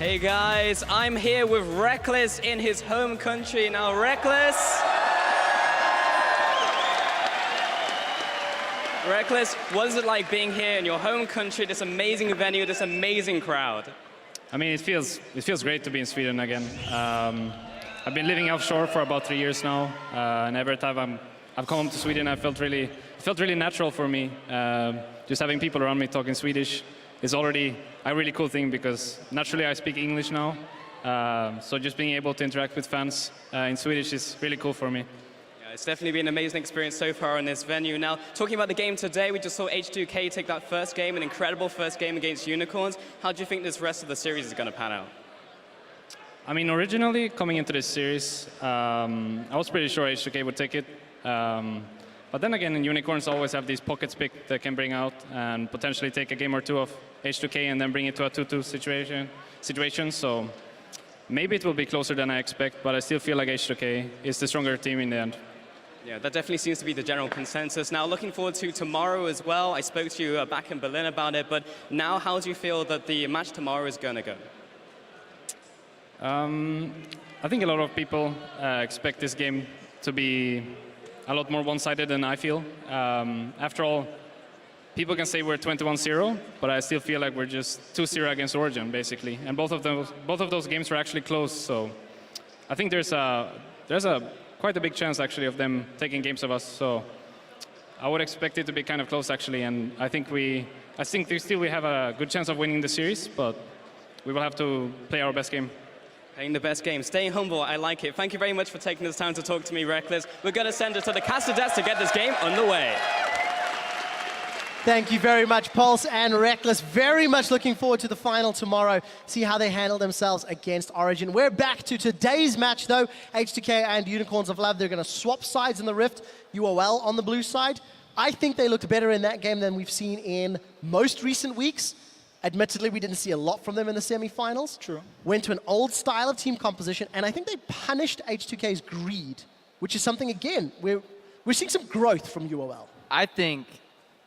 Hey guys, I'm here with Reckless in his home country. Now Reckless, what is it like being here in your home country, this amazing venue, this amazing crowd? I mean, it feels great to be in Sweden again. I've been living offshore for about 3 years now, and every time I've come home to Sweden, it felt really natural for me. Just having people around me talking Swedish is already a really cool thing because naturally I speak English now. So just being able to interact with fans in Swedish is really cool for me. Yeah, it's definitely been an amazing experience so far in this venue. Now, talking about the game today, we just saw H2K take that first game, an incredible first game against Unicorns. How do you think this rest of the series is going to pan out? I mean, originally coming into this series, I was pretty sure H2K would take it. But then again, Unicorns always have these pockets picked that can bring out and potentially take a game or two of H2K and then bring it to a 2-2 situation. So maybe it will be closer than I expect, but I still feel like H2K is the stronger team in the end. Yeah, that definitely seems to be the general consensus. Now, looking forward to tomorrow as well. I spoke to you back in Berlin about it, but now how do you feel that the match tomorrow is going to go? I think a lot of people expect this game to be a lot more one-sided than I feel. After all, people can say we're 21-0, but I still feel like we're just 2-0 against Origin, basically. And both of those games were actually close, so I think there's quite a big chance, actually, of them taking games of us. So I would expect it to be kind of close, actually, and I think we have a good chance of winning the series, but we will have to play our best game. Playing the best game, staying humble, I like it. Thank you very much for taking this time to talk to me, Reckless. We're going to send it to the caster desk to get this game underway. Thank you very much, Pulse and Reckless. Very much looking forward to the final tomorrow. See how they handle themselves against Origin. We're back to today's match, though. H2K and Unicorns of Love, they're going to swap sides in the Rift. UOL on the blue side. I think they looked better in that game than we've seen in most recent weeks. Admittedly, we didn't see a lot from them in the semifinals. True. Went to an old style of team composition, and I think they punished H2K's greed, which is something, again, we're seeing some growth from UOL. I think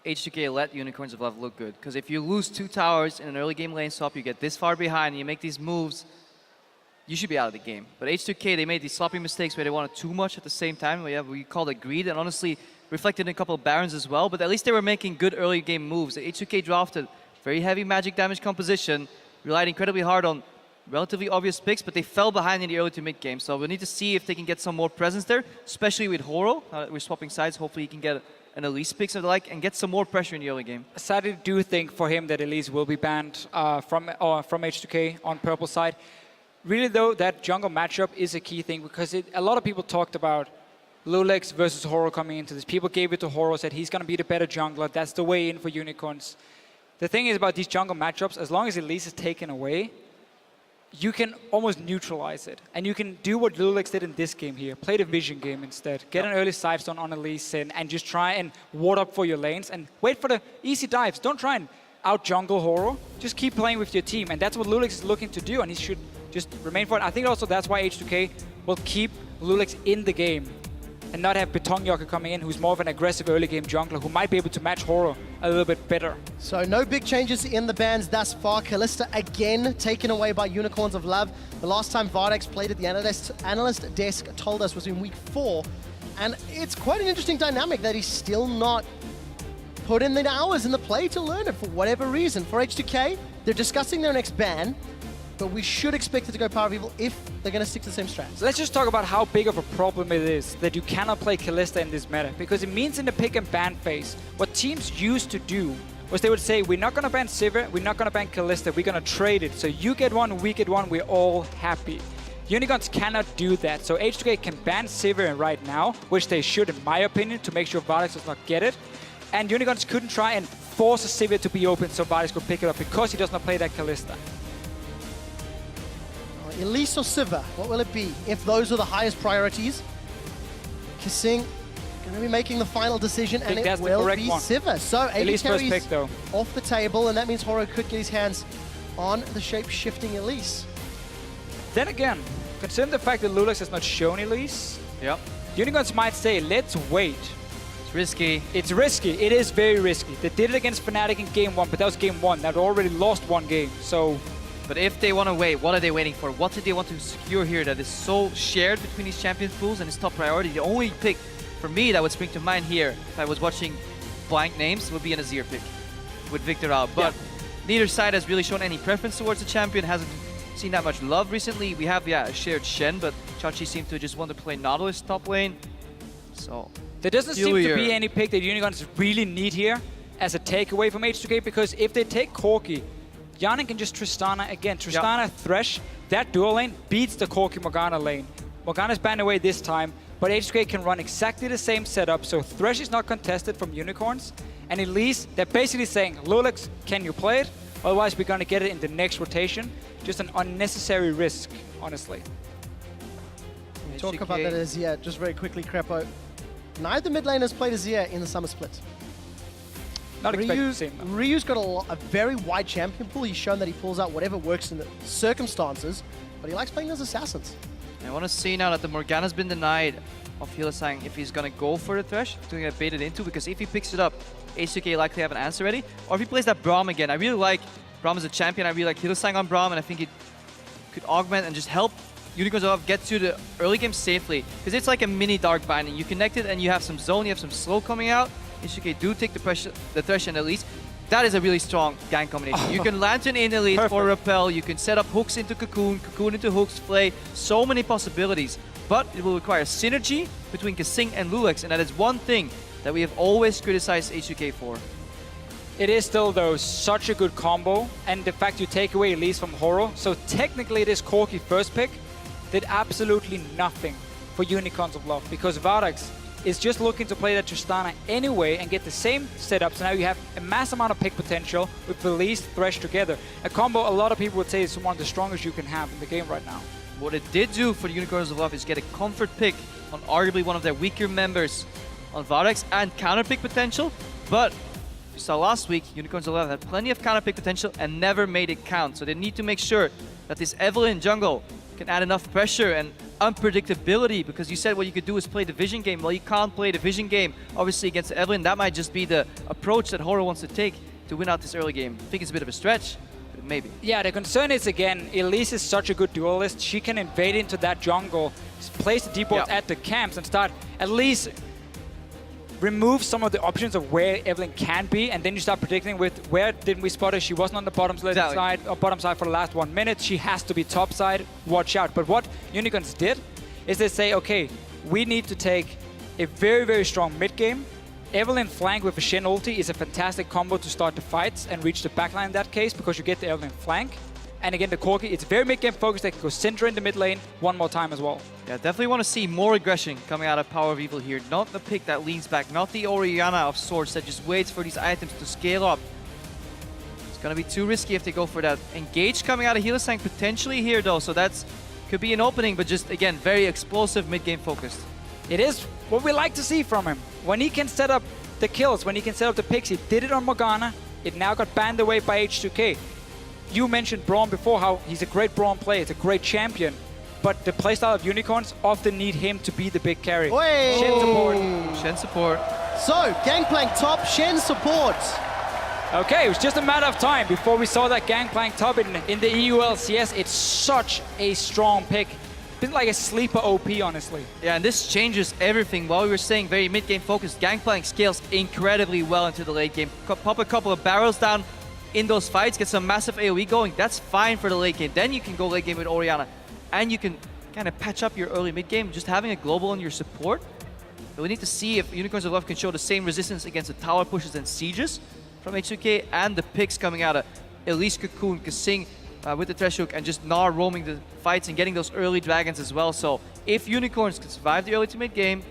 H2K let Unicorns of Love look good, because if you lose 2 towers in an early game lane swap, you get this far behind, and you make these moves, you should be out of the game. But H2K, they made these sloppy mistakes where they wanted too much at the same time. We called it greed, and honestly, reflected in a couple of Barons as well, but at least they were making good early game moves. H2K drafted very heavy magic damage composition, relied incredibly hard on relatively obvious picks, but they fell behind in the early to mid game. So we'll need to see if they can get some more presence there, especially with Horo. We're swapping sides. Hopefully he can get an Elise picks and the like and get some more pressure in the early game. Sadly, do think for him that Elise will be banned from H2K on purple side. Really though, that jungle matchup is a key thing because a lot of people talked about Lulex versus Horo coming into this. People gave it to Horo, said he's going to be the better jungler. That's the way in for Unicorns. The thing is about these jungle matchups, as long as Elise is taken away, you can almost neutralize it. And you can do what Lulex did in this game here. Play the vision game instead. Get an early side stone on Elise and just try and ward up for your lanes and wait for the easy dives. Don't try and out-jungle Horo. Just keep playing with your team. And that's what Lulex is looking to do, and he should just remain for it. I think also that's why H2K will keep Lulex in the game and not have Betongyokka coming in, who's more of an aggressive early game jungler, who might be able to match Horo a little bit better. So no big changes in the bans thus far. Kalista again taken away by Unicorns of Love. The last time Vardex played at the analyst desk told us was in week 4. And it's quite an interesting dynamic that he's still not put in the hours in the play to learn it for whatever reason. For H2K, they're discussing their next ban, but we should expect it to go Power of Evil if they're going to stick to the same strats. So let's just talk about how big of a problem it is that you cannot play Kalista in this meta, because it means in the pick and ban phase, what teams used to do was they would say, we're not going to ban Sivir, we're not going to ban Kalista, we're going to trade it. So you get one, we get one, we're all happy. Unicorns cannot do that, so H2K can ban Sivir right now, which they should in my opinion, to make sure Vardex does not get it. And Unicorns couldn't try and force a Sivir to be open so Vardex could pick it up because he does not play that Kalista. Elise or Sivir, what will it be if those are the highest priorities? Kissing going to be making the final decision, and it will be Sivir. So Elise first pick, though, off the table, and that means Horo could get his hands on the shape-shifting Elise. Then again, considering the fact that Lulex has not shown Elise, yep, Unicorns might say, let's wait. It's risky. It's risky. It is very risky. They did it against Fnatic in game 1, but that was game 1. They'd already lost one game. So But if they want to wait, what are they waiting for? What did they want to secure here that is so shared between these champions pools and its top priority? The only pick for me that would spring to mind here, if I was watching blank names, would be an Azir pick with Victor out. But neither side has really shown any preference towards the champion, hasn't seen that much love recently. We have, a shared Shen, but Chachi seemed to just want to play Nautilus top lane. So There doesn't seem to be any pick that Unicorns really need here as a takeaway from H2K, because if they take Corki, Yanin can just Tristana again. Tristana, Thresh, that dual lane beats the Corki Morgana lane. Morgana's banned away this time, but H2K can run exactly the same setup, so Thresh is not contested from Unicorns, and at least they're basically saying, Lulex, can you play it? Otherwise, we're going to get it in the next rotation. Just an unnecessary risk, honestly. Talk about that Azir, just very quickly, Crepo. Neither mid laners played Azir in the summer split. Not expected to see him. Ryu's got a very wide champion pool. He's shown that he pulls out whatever works in the circumstances, but he likes playing as assassins. I want to see now that the Morgana's been denied of Hylissang if he's going to go for the Thresh, to get baited into, because if he picks it up, H2K likely have an answer ready. Or if he plays that Braum again, I really like Braum as a champion. I really like Hylissang on Braum, and I think it could augment and just help Unicorns of get to the early game safely, because it's like a mini Dark Binding. You connect it and you have some zone, you have some slow coming out. H2K do take the Thresh and Elise. That is a really strong gank combination. You can Lantern in Elise for Repel, you can set up hooks into Cocoon, Cocoon into hooks, Flay, so many possibilities. But it will require synergy between Kasing and Lulex, and that is one thing that we have always criticized H2K for. It is still, though, such a good combo, and the fact you take away Elise from Horo, so technically it is Corki first pick, did absolutely nothing for Unicorns of Love, because Vardax is just looking to play that Tristana anyway and get the same setup, so now you have a mass amount of pick potential with Elise, Thresh together. A combo a lot of people would say is one of the strongest you can have in the game right now. What it did do for the Unicorns of Love is get a comfort pick on arguably one of their weaker members on Vardax and counter pick potential, but we saw last week, Unicorns of Love had plenty of counter pick potential and never made it count. So they need to make sure that this Evelynn jungle can add enough pressure and unpredictability, because you said what you could do is play the vision game. Well, you can't play the vision game, obviously, against Evelynn. That might just be the approach that Horo wants to take to win out this early game. I think it's a bit of a stretch, but maybe. Yeah, the concern is, again, Elise is such a good duelist. She can invade into that jungle, place the depots at the camps, and start at least remove some of the options of where Evelynn can be, and then you start predicting with where didn't we spot her? She wasn't on the bottom side or bottom side for the last 1 minute. She has to be top side. Watch out. But what Unicorns did is they say, okay, we need to take a very, very strong mid game. Evelynn flank with a Shen ulti is a fantastic combo to start the fights and reach the backline in that case, because you get the Evelynn flank. And again, the Corki, it's very mid-game focused. They can go Syndra in the mid lane one more time as well. Yeah, definitely want to see more aggression coming out of Power of Evil here. Not the pick that leans back, not the Orianna of Swords that just waits for these items to scale up. It's going to be too risky if they go for that. Engage coming out of Hylissang potentially here, though, so that's could be an opening, but just, again, very explosive mid-game focused. It is what we like to see from him. When he can set up the kills, when he can set up the picks, he did it on Morgana. It now got banned away by H2K. You mentioned Braum before, how he's a great Braum player, it's a great champion, but the playstyle of Unicorns often need him to be the big carry. Shen support. Shen support. So, Gangplank top, Shen support. Okay, it was just a matter of time before we saw that Gangplank top in the UOL CS. It's such a strong pick. Been like a sleeper OP, honestly. Yeah, and this changes everything. While we were saying very mid-game focused, Gangplank scales incredibly well into the late game. Pop a couple of barrels down in those fights, get some massive AoE going, that's fine for the late game. Then you can go late game with Orianna, and you can kind of patch up your early mid game, just having a global on your support. But we need to see if Unicorns of Love can show the same resistance against the tower pushes and sieges from H2K, and the picks coming out of Elise, Cocoon, Kasing with the Thresh Hook, and just Gnar roaming the fights and getting those early dragons as well. So if Unicorns can survive the early to mid game,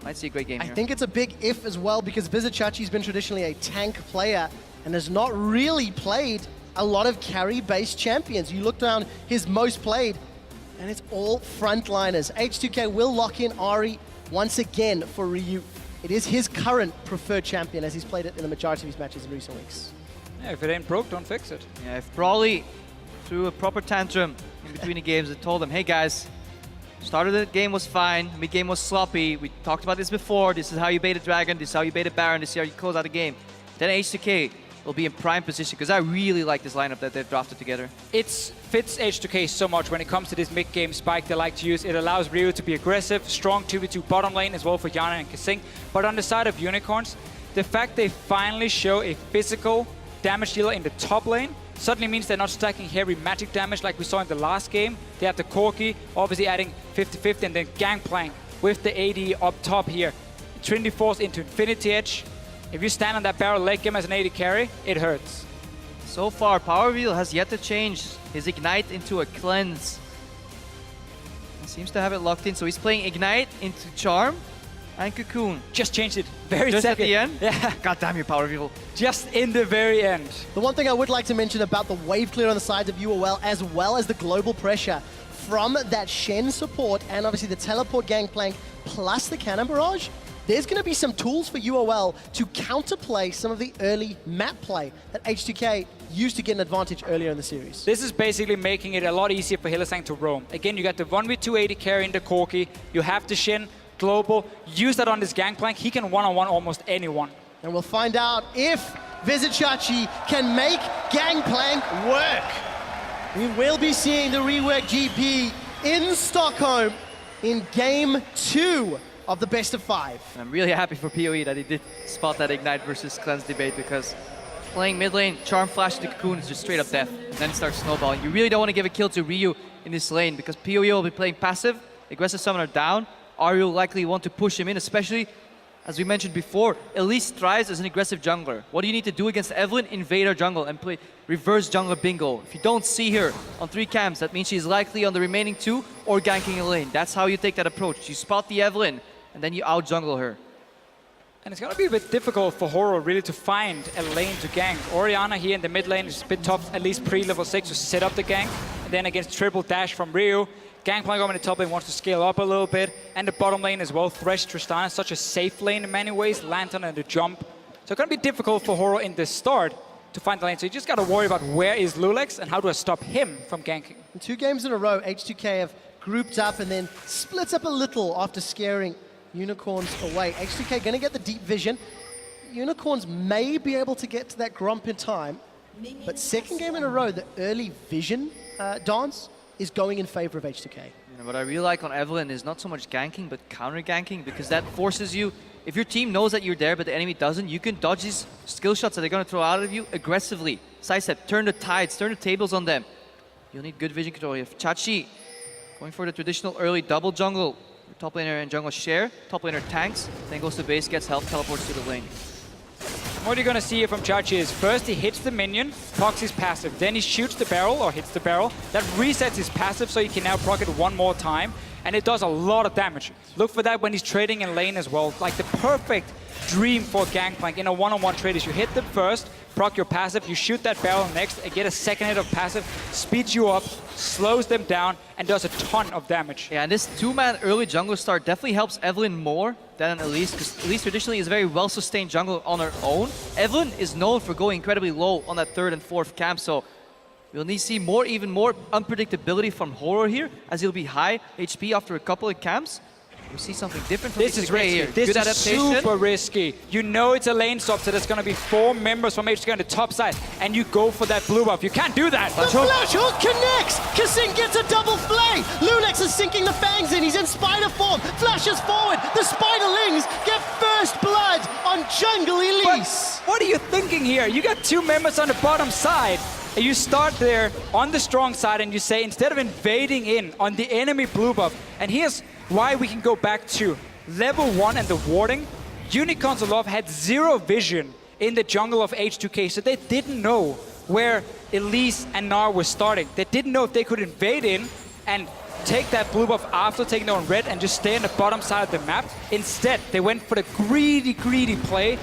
might see a great game here. I think it's a big if as well, because Vizichachi's been traditionally a tank player and has not really played a lot of carry-based champions. You look down his most played, and it's all frontliners. H2K will lock in Ahri once again for Ryu. It is his current preferred champion, as he's played it in the majority of his matches in recent weeks. Yeah, if it ain't broke, don't fix it. Yeah, if Brawley threw a proper tantrum in between the games and told them, hey guys, start of the game was fine, mid-game was sloppy, we talked about this before, this is how you bait a dragon, this is how you bait a baron, this is how you close out a game. Then H2K will be in prime position, because I really like this lineup that they've drafted together. It fits H2K so much when it comes to this mid-game spike they like to use. It allows Ryu to be aggressive, strong 2v2 bottom lane as well for Yana and Kasing. But on the side of Unicorns, the fact they finally show a physical damage dealer in the top lane suddenly means they're not stacking heavy magic damage like we saw in the last game. They have the Corki, obviously adding 50-50, and then Gangplank with the AD up top here. Trinity Force into Infinity Edge. If you stand on that barrel leg game as an AD carry, it hurts. So far, Power Wheel has yet to change his Ignite into a Cleanse. He seems to have it locked in, so he's playing Ignite into Charm and Cocoon. Just changed it very Just second. at the end? Yeah. God damn you, Power Wheel. Just in the very end. The one thing I would like to mention about the wave clear on the sides of UOL, as well as the global pressure from that Shen support and obviously the teleport Gangplank plus the Cannon Barrage, there's going to be some tools for UOL to counterplay some of the early map play that H2K used to get an advantage earlier in the series. This is basically making it a lot easier for Hylissang to roam. Again, you got the 1v2 AD carry in the Corki, you have the Shen, global, use that on this Gangplank, he can one-on-one almost anyone. And we'll find out if Vizichachi can make Gangplank work. We will be seeing the rework GP in Stockholm in Game 2 of the best of 5. And I'm really happy for PoE that he did spot that Ignite versus Cleanse debate, because playing mid lane, Charm Flash to Cocoon is just straight up death. And then it starts snowballing. You really don't want to give a kill to Ryu in this lane, because PoE will be playing passive, aggressive summoner down. Aryu will likely want to push him in, especially, as we mentioned before, Elise thrives as an aggressive jungler. What do you need to do against Evelynn? Invade her jungle and play reverse jungler bingo. If you don't see her on 3 camps, that means she's likely on the remaining 2 or ganking a lane. That's how you take that approach. You spot the Evelynn, and then you out-jungle her. And it's going to be a bit difficult for Horo really to find a lane to gank. Orianna here in the mid lane is a bit tough, at least pre-level 6, to set up the gank. And then against triple dash from Ryu, Gangplank over in the top lane wants to scale up a little bit. And the bottom lane as well. Thresh, Tristana is such a safe lane in many ways. Lantern and the jump. So it's going to be difficult for Horo in the start to find the lane. So you just got to worry about where is Lulex and how do I stop him from ganking. In 2 games in a row, H2K have grouped up and then split up a little after scaring Unicorns away. H2K going to get the deep vision. Unicorns may be able to get to that Gromp in time, but second game in a row, the early vision dance is going in favor of H2K. You know, what I really like on Evelynn is not so much ganking, but counter-ganking, because that forces you, if your team knows that you're there, but the enemy doesn't, you can dodge these skill shots that they're going to throw out of you aggressively. Sidestep, turn the tides, turn the tables on them. You'll need good vision control. You have Chachi going for the traditional early double jungle. Top laner and jungle share, top laner tanks, then goes to base, gets health, teleports to the lane. What you're going to see here from Chachi is first he hits the minion, procs his passive, then he shoots the barrel or hits the barrel. That resets his passive so he can now proc it one more time, and it does a lot of damage. Look for that when he's trading in lane as well. Like the perfect dream for Gangplank in a one-on-one trade is you hit them first, proc your passive, you shoot that barrel next, and get a second hit of passive, speeds you up, slows them down, and does a ton of damage. Yeah, and this 2-man early jungle start definitely helps Evelynn more than Elise, because Elise traditionally is a very well-sustained jungle on her own. Evelynn is known for going incredibly low on that 3rd and 4th camp, so we'll need to see even more unpredictability from Horror here, as he'll be high HP after a couple of camps. We'll see something different from This is risky. here. This Good is adaptation. super risky. You know it's a lane swap, so there's going to be 4 members from HK on the top side, and you go for that blue buff. You can't do that. The flash hook connects! Kasing gets a double flay! Lulex is sinking the fangs in, he's in spider form, flashes forward, the spiderlings get first blood on Jungle Elise! But what are you thinking here? You got 2 members on the bottom side, and you start there on the strong side, and you say, instead of invading in on the enemy blue buff, and here's why we can go back to level 1 and the warding. Unicorns of Love had 0 vision in the jungle of H2K, so they didn't know where Elise and Gnar were starting. They didn't know if they could invade in and take that blue buff after taking their own red and just stay on the bottom side of the map. Instead, they went for the greedy play,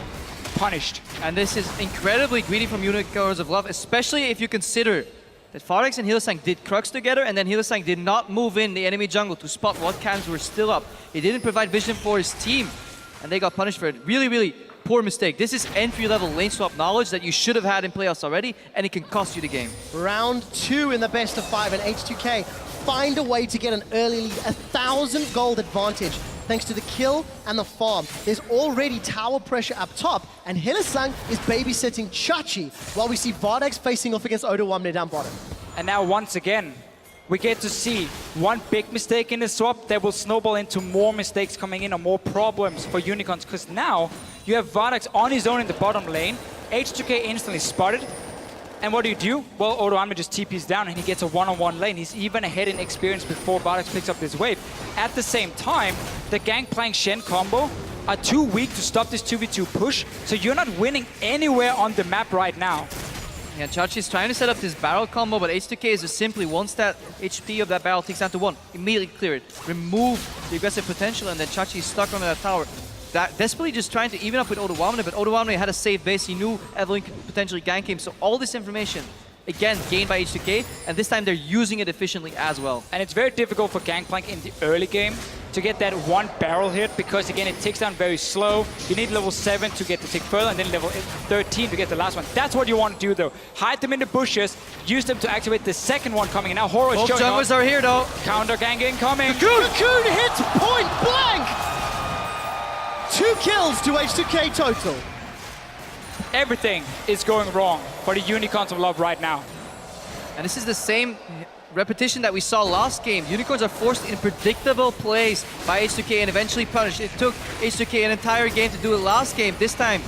punished. And this is incredibly greedy from Unicorns of Love, especially if you consider that Farex and Hylissang did Crux together, and then Hylissang did not move in the enemy jungle to spot what cams were still up. He didn't provide vision for his team, and they got punished for it. Really poor mistake. This is entry-level lane swap knowledge that you should have had in playoffs already, and it can cost you the game. Round 2 in the best of 5, and H2K find a way to get an early lead, 1,000 gold advantage. thanks to the kill and the farm. There's already tower pressure up top, and Hylissang is babysitting Chachi, while we see Vardex facing off against Odoamne down bottom. And now once again, we get to see one big mistake in the swap that will snowball into more mistakes coming in or more problems for Unicorns, because now you have Vardex on his own in the bottom lane, H2K instantly spotted, and what do? Well, Odoamne just TPs down and he gets a one-on-one lane. He's even ahead in experience before Vardex picks up this wave. At the same time, the Gangplank Shen combo are too weak to stop this 2v2 push, so you're not winning anywhere on the map right now. Yeah, Chachi's trying to set up this barrel combo, but H2K is just simply once that HP of that barrel takes down to 1, immediately clear it, remove the aggressive potential, and then Chachi is stuck under that tower. That desperately just trying to even up with Odoamne, but Odoamne had a safe base. He knew Evelyn could potentially gank him, so all this information, again, gained by H2K, and this time they're using it efficiently as well. And it's very difficult for Gangplank in the early game to get that one barrel hit, because again, it takes down very slow. You need level 7 to get the tick further, and then level 13 to get the last one. That's what you want to do though. Hide them in the bushes, use them to activate the second one coming in. Now Horo is Both showing junglers up. are here though. Counter gang incoming. Cocoon hits point blank! 2 kills to H2K total. Everything is going wrong for the Unicorns of Love right now. And this is the same repetition that we saw last game. Unicorns are forced in predictable plays by H2K and eventually punished. It took H2K an entire game to do it last game. This time,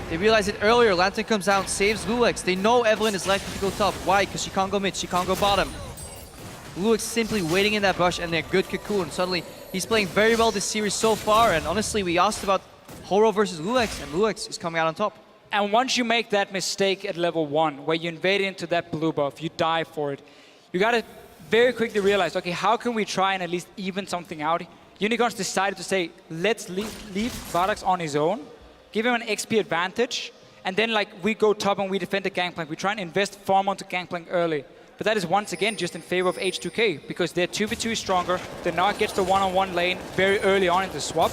they realized it earlier. Lantern comes down, saves Lulex. They know Evelyn is likely to go top. Why? Because she can't go mid, she can't go bottom. Lulex simply waiting in that bush, and they're good Cocoon. Suddenly, he's playing very well this series so far, and honestly, we asked about Horo versus Lulex, and Lulex is coming out on top. And once you make that mistake at level 1, where you invade into that blue buff, you die for it, you gotta very quickly realize, okay, how can we try and at least even something out? Unicorns decided to say, let's leave Vardex on his own, give him an XP advantage, and then like we go top and we defend the Gangplank. We try and invest farm onto Gangplank early. But that is once again just in favor of H2K, because their 2v2 is stronger. They now gets the one-on-one lane very early on in the swap.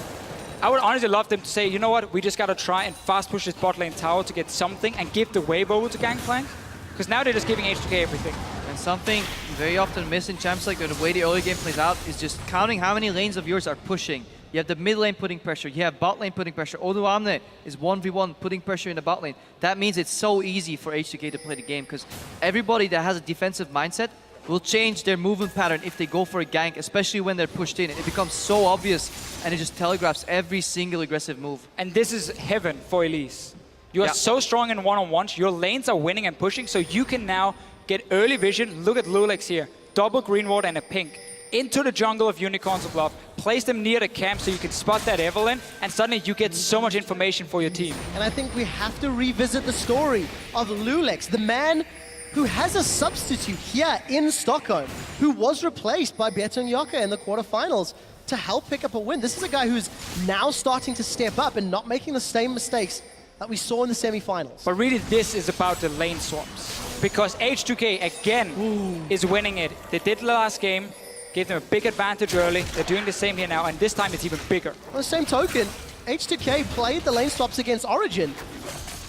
I would honestly love them to say, you know what, we just gotta try and fast push this bot lane tower to get something and give the wave over to Gangplank. Because now they're just giving H2K everything. And something very often missed in Champs League, the way the early game plays out, is just counting how many lanes of yours are pushing. You have the mid lane putting pressure, you have bot lane putting pressure. Odoamne is 1v1 putting pressure in the bot lane. That means it's so easy for H2K to play the game, because everybody that has a defensive mindset will change their movement pattern if they go for a gank, especially when they're pushed in. It becomes so obvious, and it just telegraphs every single aggressive move. And this is heaven for Elise. You are so strong in one-on-ones, your lanes are winning and pushing, so you can now get early vision. Look at Lulex here, double green ward and a pink. Into the jungle of Unicorns of Love, place them near the camp so you can spot that Evelyn, and suddenly you get so much information for your team. And I think we have to revisit the story of Lulex, the man who has a substitute here in Stockholm, who was replaced by Beton Yoka in the quarterfinals to help pick up a win. This is a guy who's now starting to step up and not making the same mistakes that we saw in the semifinals. But really, this is about the lane swaps, because H2K again is winning it. They did the last game, gave them a big advantage early. They're doing the same here now, and this time it's even bigger. On the same token, H2K played the lane swaps against Origin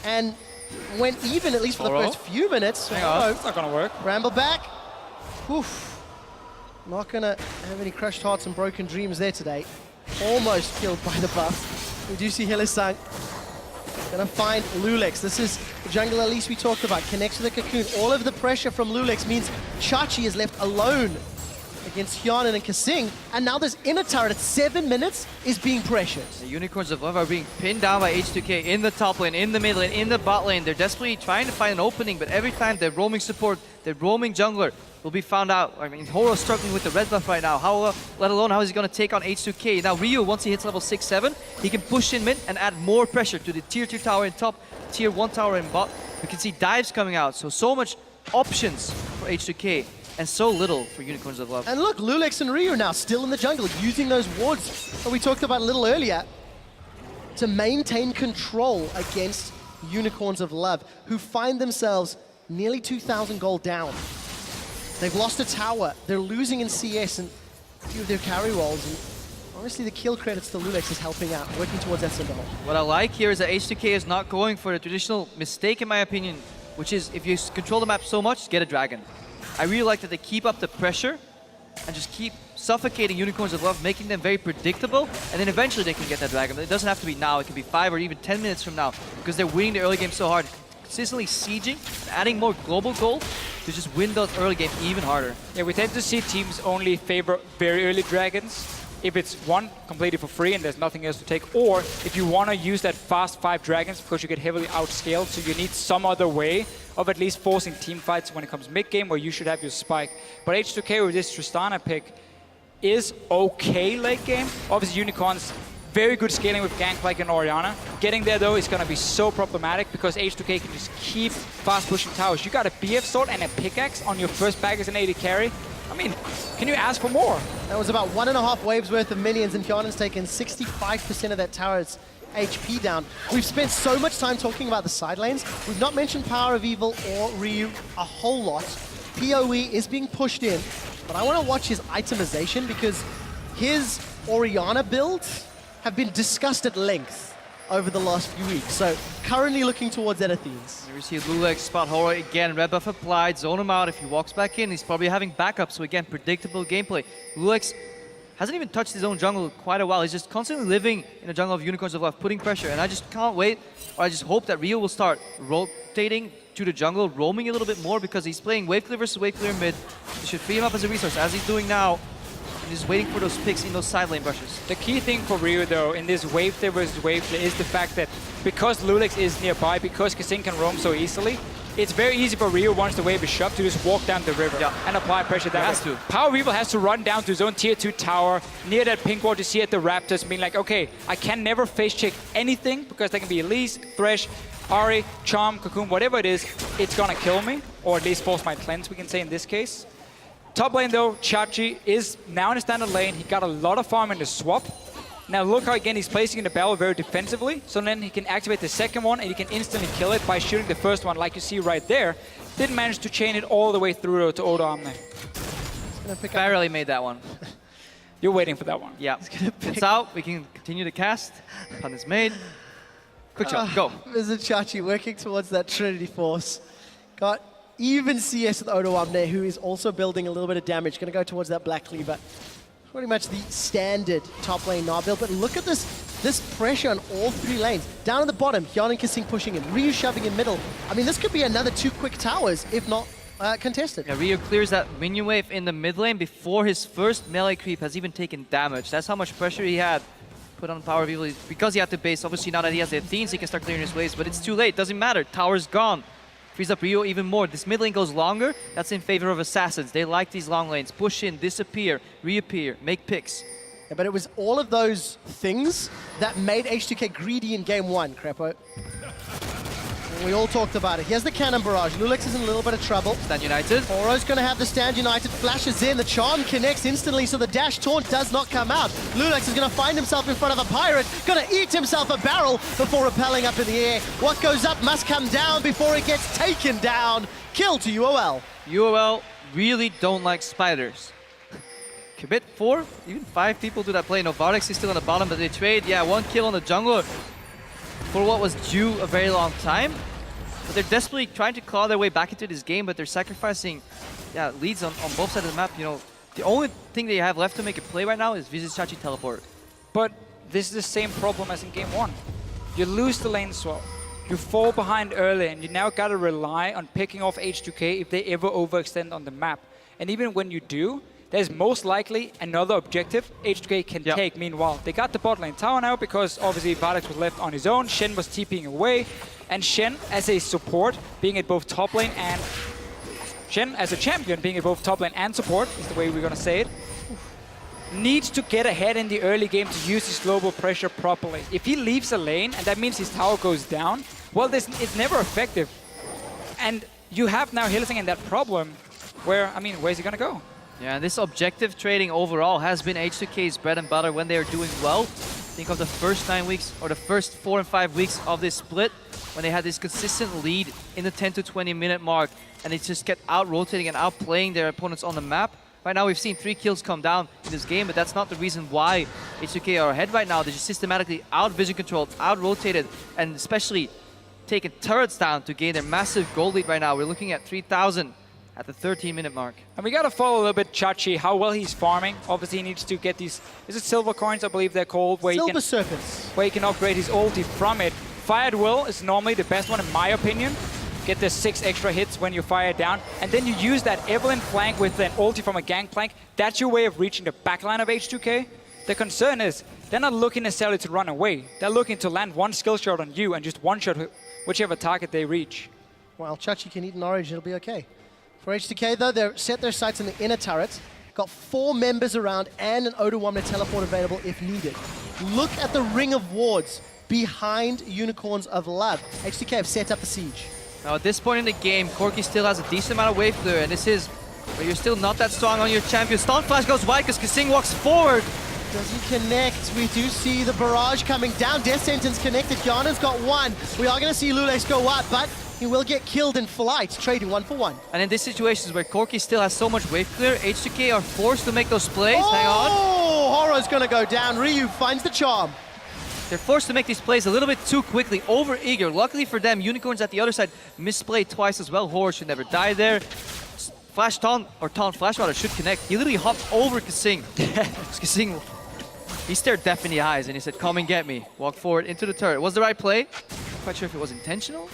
and went even, at least for the first few minutes. It's not gonna work. Ramble back. Oof. Not gonna have any crushed hearts and broken dreams there today. Almost killed by the buff. We do see Hylissang gonna find Lulex. This is the jungle Elise we talked about. Connects to the Cocoon. All of the pressure from Lulex means Chachi is left alone against Hyanin and Kasing, and now this inner turret at 7 minutes is being pressured. The Unicorns of Love are being pinned down by H2K in the top lane, in the mid lane, in the bot lane. They're desperately trying to find an opening, but every time their roaming support, their roaming jungler will be found out. I mean, Horo's struggling with the red buff right now. How, let alone how is he going to take on H2K? Now Ryu, once he hits level 6-7, he can push in mid and add more pressure to the tier 2 tower in top, tier 1 tower in bot. We can see dives coming out, so much options for H2K. And so little for Unicorns of Love. And look, Lulex and Ryu now still in the jungle, using those wards that we talked about a little earlier to maintain control against Unicorns of Love, who find themselves nearly 2,000 gold down. They've lost a tower, they're losing in CS and a few of their carry rolls. And honestly, the kill credits to Lulex is helping out, working towards that symbol. What I like here is that H2K is not going for the traditional mistake, in my opinion, which is if you control the map so much, get a dragon. I really like that they keep up the pressure and just keep suffocating Unicorns of Love, making them very predictable, and then eventually they can get that dragon. But it doesn't have to be now, it can be 5 or even 10 minutes from now, because they're winning the early game so hard, consistently sieging, adding more global gold to just win those early game even harder. Yeah, we tend to see teams only favor very early dragons if it's one, completely for free and there's nothing else to take, or if you want to use that fast 5 dragons because you get heavily outscaled, so you need some other way of at least forcing team fights when it comes mid-game where you should have your spike. But H2K with this Tristana pick is okay late game. Obviously Unicorns, very good scaling with Gangplank and Orianna. Getting there though is going to be so problematic because H2K can just keep fast pushing towers. You got a BF sword and a pickaxe on your first back as an AD carry. I mean, can you ask for more? That was about 1.5 waves worth of minions, and Hyunan's taken 65% of that tower's HP down. We've spent so much time talking about the side lanes. We've not mentioned Power of Evil or Ryu a whole lot. PoE is being pushed in, but I want to watch his itemization because his Orianna builds have been discussed at length over the last few weeks. So currently looking towards that Athenes. Here we see Lulex spot horror again, red buff applied, zone him out. If he walks back in, he's probably having backup. So again, predictable gameplay. Lulex hasn't even touched his own jungle quite a while. He's just constantly living in a jungle of Unicorns of Love, putting pressure. And I just can't wait, or I just hope that Rio will start rotating to the jungle, roaming a little bit more because he's playing wave clear versus wave clear mid. He should free him up as a resource, as he's doing now. And he's waiting for those picks in those side lane brushes. The key thing for Ryu though in this wave clear versus wave clear is the fact that because Lulex is nearby, because Kassin can roam so easily, it's very easy for Ryu once the wave is shoved to just walk down the river and apply pressure that way. Power Evil has to run down to his own tier 2 tower near that pink ward to see at the Raptors, being like, okay, I can never face check anything because they can be Elise, Thresh, Ahri, Charm, Cocoon, whatever it is, it's gonna kill me, or at least force my cleanse, we can say in this case. Top lane though, Chachi is now in a standard lane. He got a lot of farm in the swap. Now look how again he's placing in the barrel very defensively, so then he can activate the second one and he can instantly kill it by shooting the first one, like you see right there. Didn't manage to chain it all the way through to Odo Amne. Barely made that one. You're waiting for that one. Yeah, it's out. We can continue to cast. Pun is made. Quick shot, go. Visit Chachi working towards that Trinity Force. Got even CS with Odo Amne, who is also building a little bit of damage. Going to go towards that Black Cleaver. Pretty much the standard top lane Gnar build, but look at this pressure on all 3 lanes. Down at the bottom, Hyun and Kassin pushing in, Ryu shoving in middle. I mean, this could be another 2 quick towers, if not contested. Yeah, Ryu clears that minion wave in the mid lane before his first melee creep has even taken damage. That's how much pressure he had put on Power of Evil. Because he had to base, obviously now that he has the Athenes, he can start clearing his waves, but it's too late. Doesn't matter. Tower's gone. Frees up Rio even more. This mid lane goes longer. That's in favor of Assassins. They like these long lanes. Push in, disappear, reappear, make picks. Yeah, but it was all of those things that made H2K greedy in game 1, Crepo. We all talked about it. Here's the Cannon Barrage. Lulex is in a little bit of trouble. Stand United. Oro's going to have the Stand United. Flashes in. The Charm connects instantly, so the Dash Taunt does not come out. Lulex is going to find himself in front of a Pirate. Going to eat himself a barrel before rappelling up in the air. What goes up must come down before it gets taken down. Kill to UOL. UOL really don't like spiders. Commit 4, even 5 people to that play. Novarix is still on the bottom, but they trade. Yeah, 1 kill on the jungler for what was due a very long time. But they're desperately trying to claw their way back into this game, but they're sacrificing leads on both sides of the map. You know, the only thing they have left to make a play right now is Visit Chachi teleport. But this is the same problem as in game 1. You lose the lane swap. You fall behind early, and you now got to rely on picking off H2K if they ever overextend on the map. And even when you do, there's most likely another objective H2K can take. Meanwhile, they got the bot lane tower now because obviously Vardex was left on his own. Shen was TPing away. And Shen as a support, being at both top lane and... Shen as a champion, being at both top lane and support, is the way we're going to say it, needs to get ahead in the early game to use his global pressure properly. If he leaves a lane, and that means his tower goes down, well, it's never effective. And you have now Hylissang in that problem where, I mean, where's he going to go? Yeah, this objective trading overall has been H2K's bread and butter when they are doing well. Think of the first 9 weeks, or the first 4 and 5 weeks of this split, when they had this consistent lead in the 10 to 20 minute mark, and they just kept out-rotating and outplaying their opponents on the map. Right now we've seen 3 kills come down in this game, but that's not the reason why H2K are ahead right now. They're just systematically out-vision controlled, out-rotated, and especially taking turrets down to gain their massive gold lead right now. We're looking at 3,000 at the 13-minute mark. And we got to follow a little bit Chachi, how well he's farming. Obviously, he needs to get these, is it silver coins, I believe they're called? Silver serpents. Where he can upgrade his ulti from it. Fired Will is normally the best one, in my opinion. Get the 6 extra hits when you fire it down. And then you use that Evelyn flank with an ulti from a gangplank. That's your way of reaching the backline of H2K. The concern is, they're not looking necessarily to run away. They're looking to land one skill shot on you and just one-shot whichever target they reach. Well, Chachi can eat an orange, it'll be okay. For H2K though, they've set their sights on the inner turret. Got 4 members around and an O2 teleport available if needed. Look at the ring of wards behind Unicorns of Love. H2K have set up the siege. Now at this point in the game, Corki still has a decent amount of wave clear, and this is where you're still not that strong on your champion. Stun Flash goes wide because Kasing walks forward. Doesn't connect. We do see the barrage coming down. Death Sentence connected. Yana's got 1. We are going to see Lulex go up, but he will get killed in flight, trading 1 for 1. And in these situations where Corki still has so much wave clear, H2K are forced to make those plays. Hang on. Oh, Horror's going to go down. Ryu finds the charm. They're forced to make these plays a little bit too quickly, over eager. Luckily for them, Unicorns at the other side misplayed twice as well. Horror should never die there. Flash taunt, or taunt Flash rather, should connect. He literally hopped over Kasing. Kasing, he stared death in the eyes and he said, "Come and get me." Walk forward into the turret. Was the right play? Quite sure if it was intentional.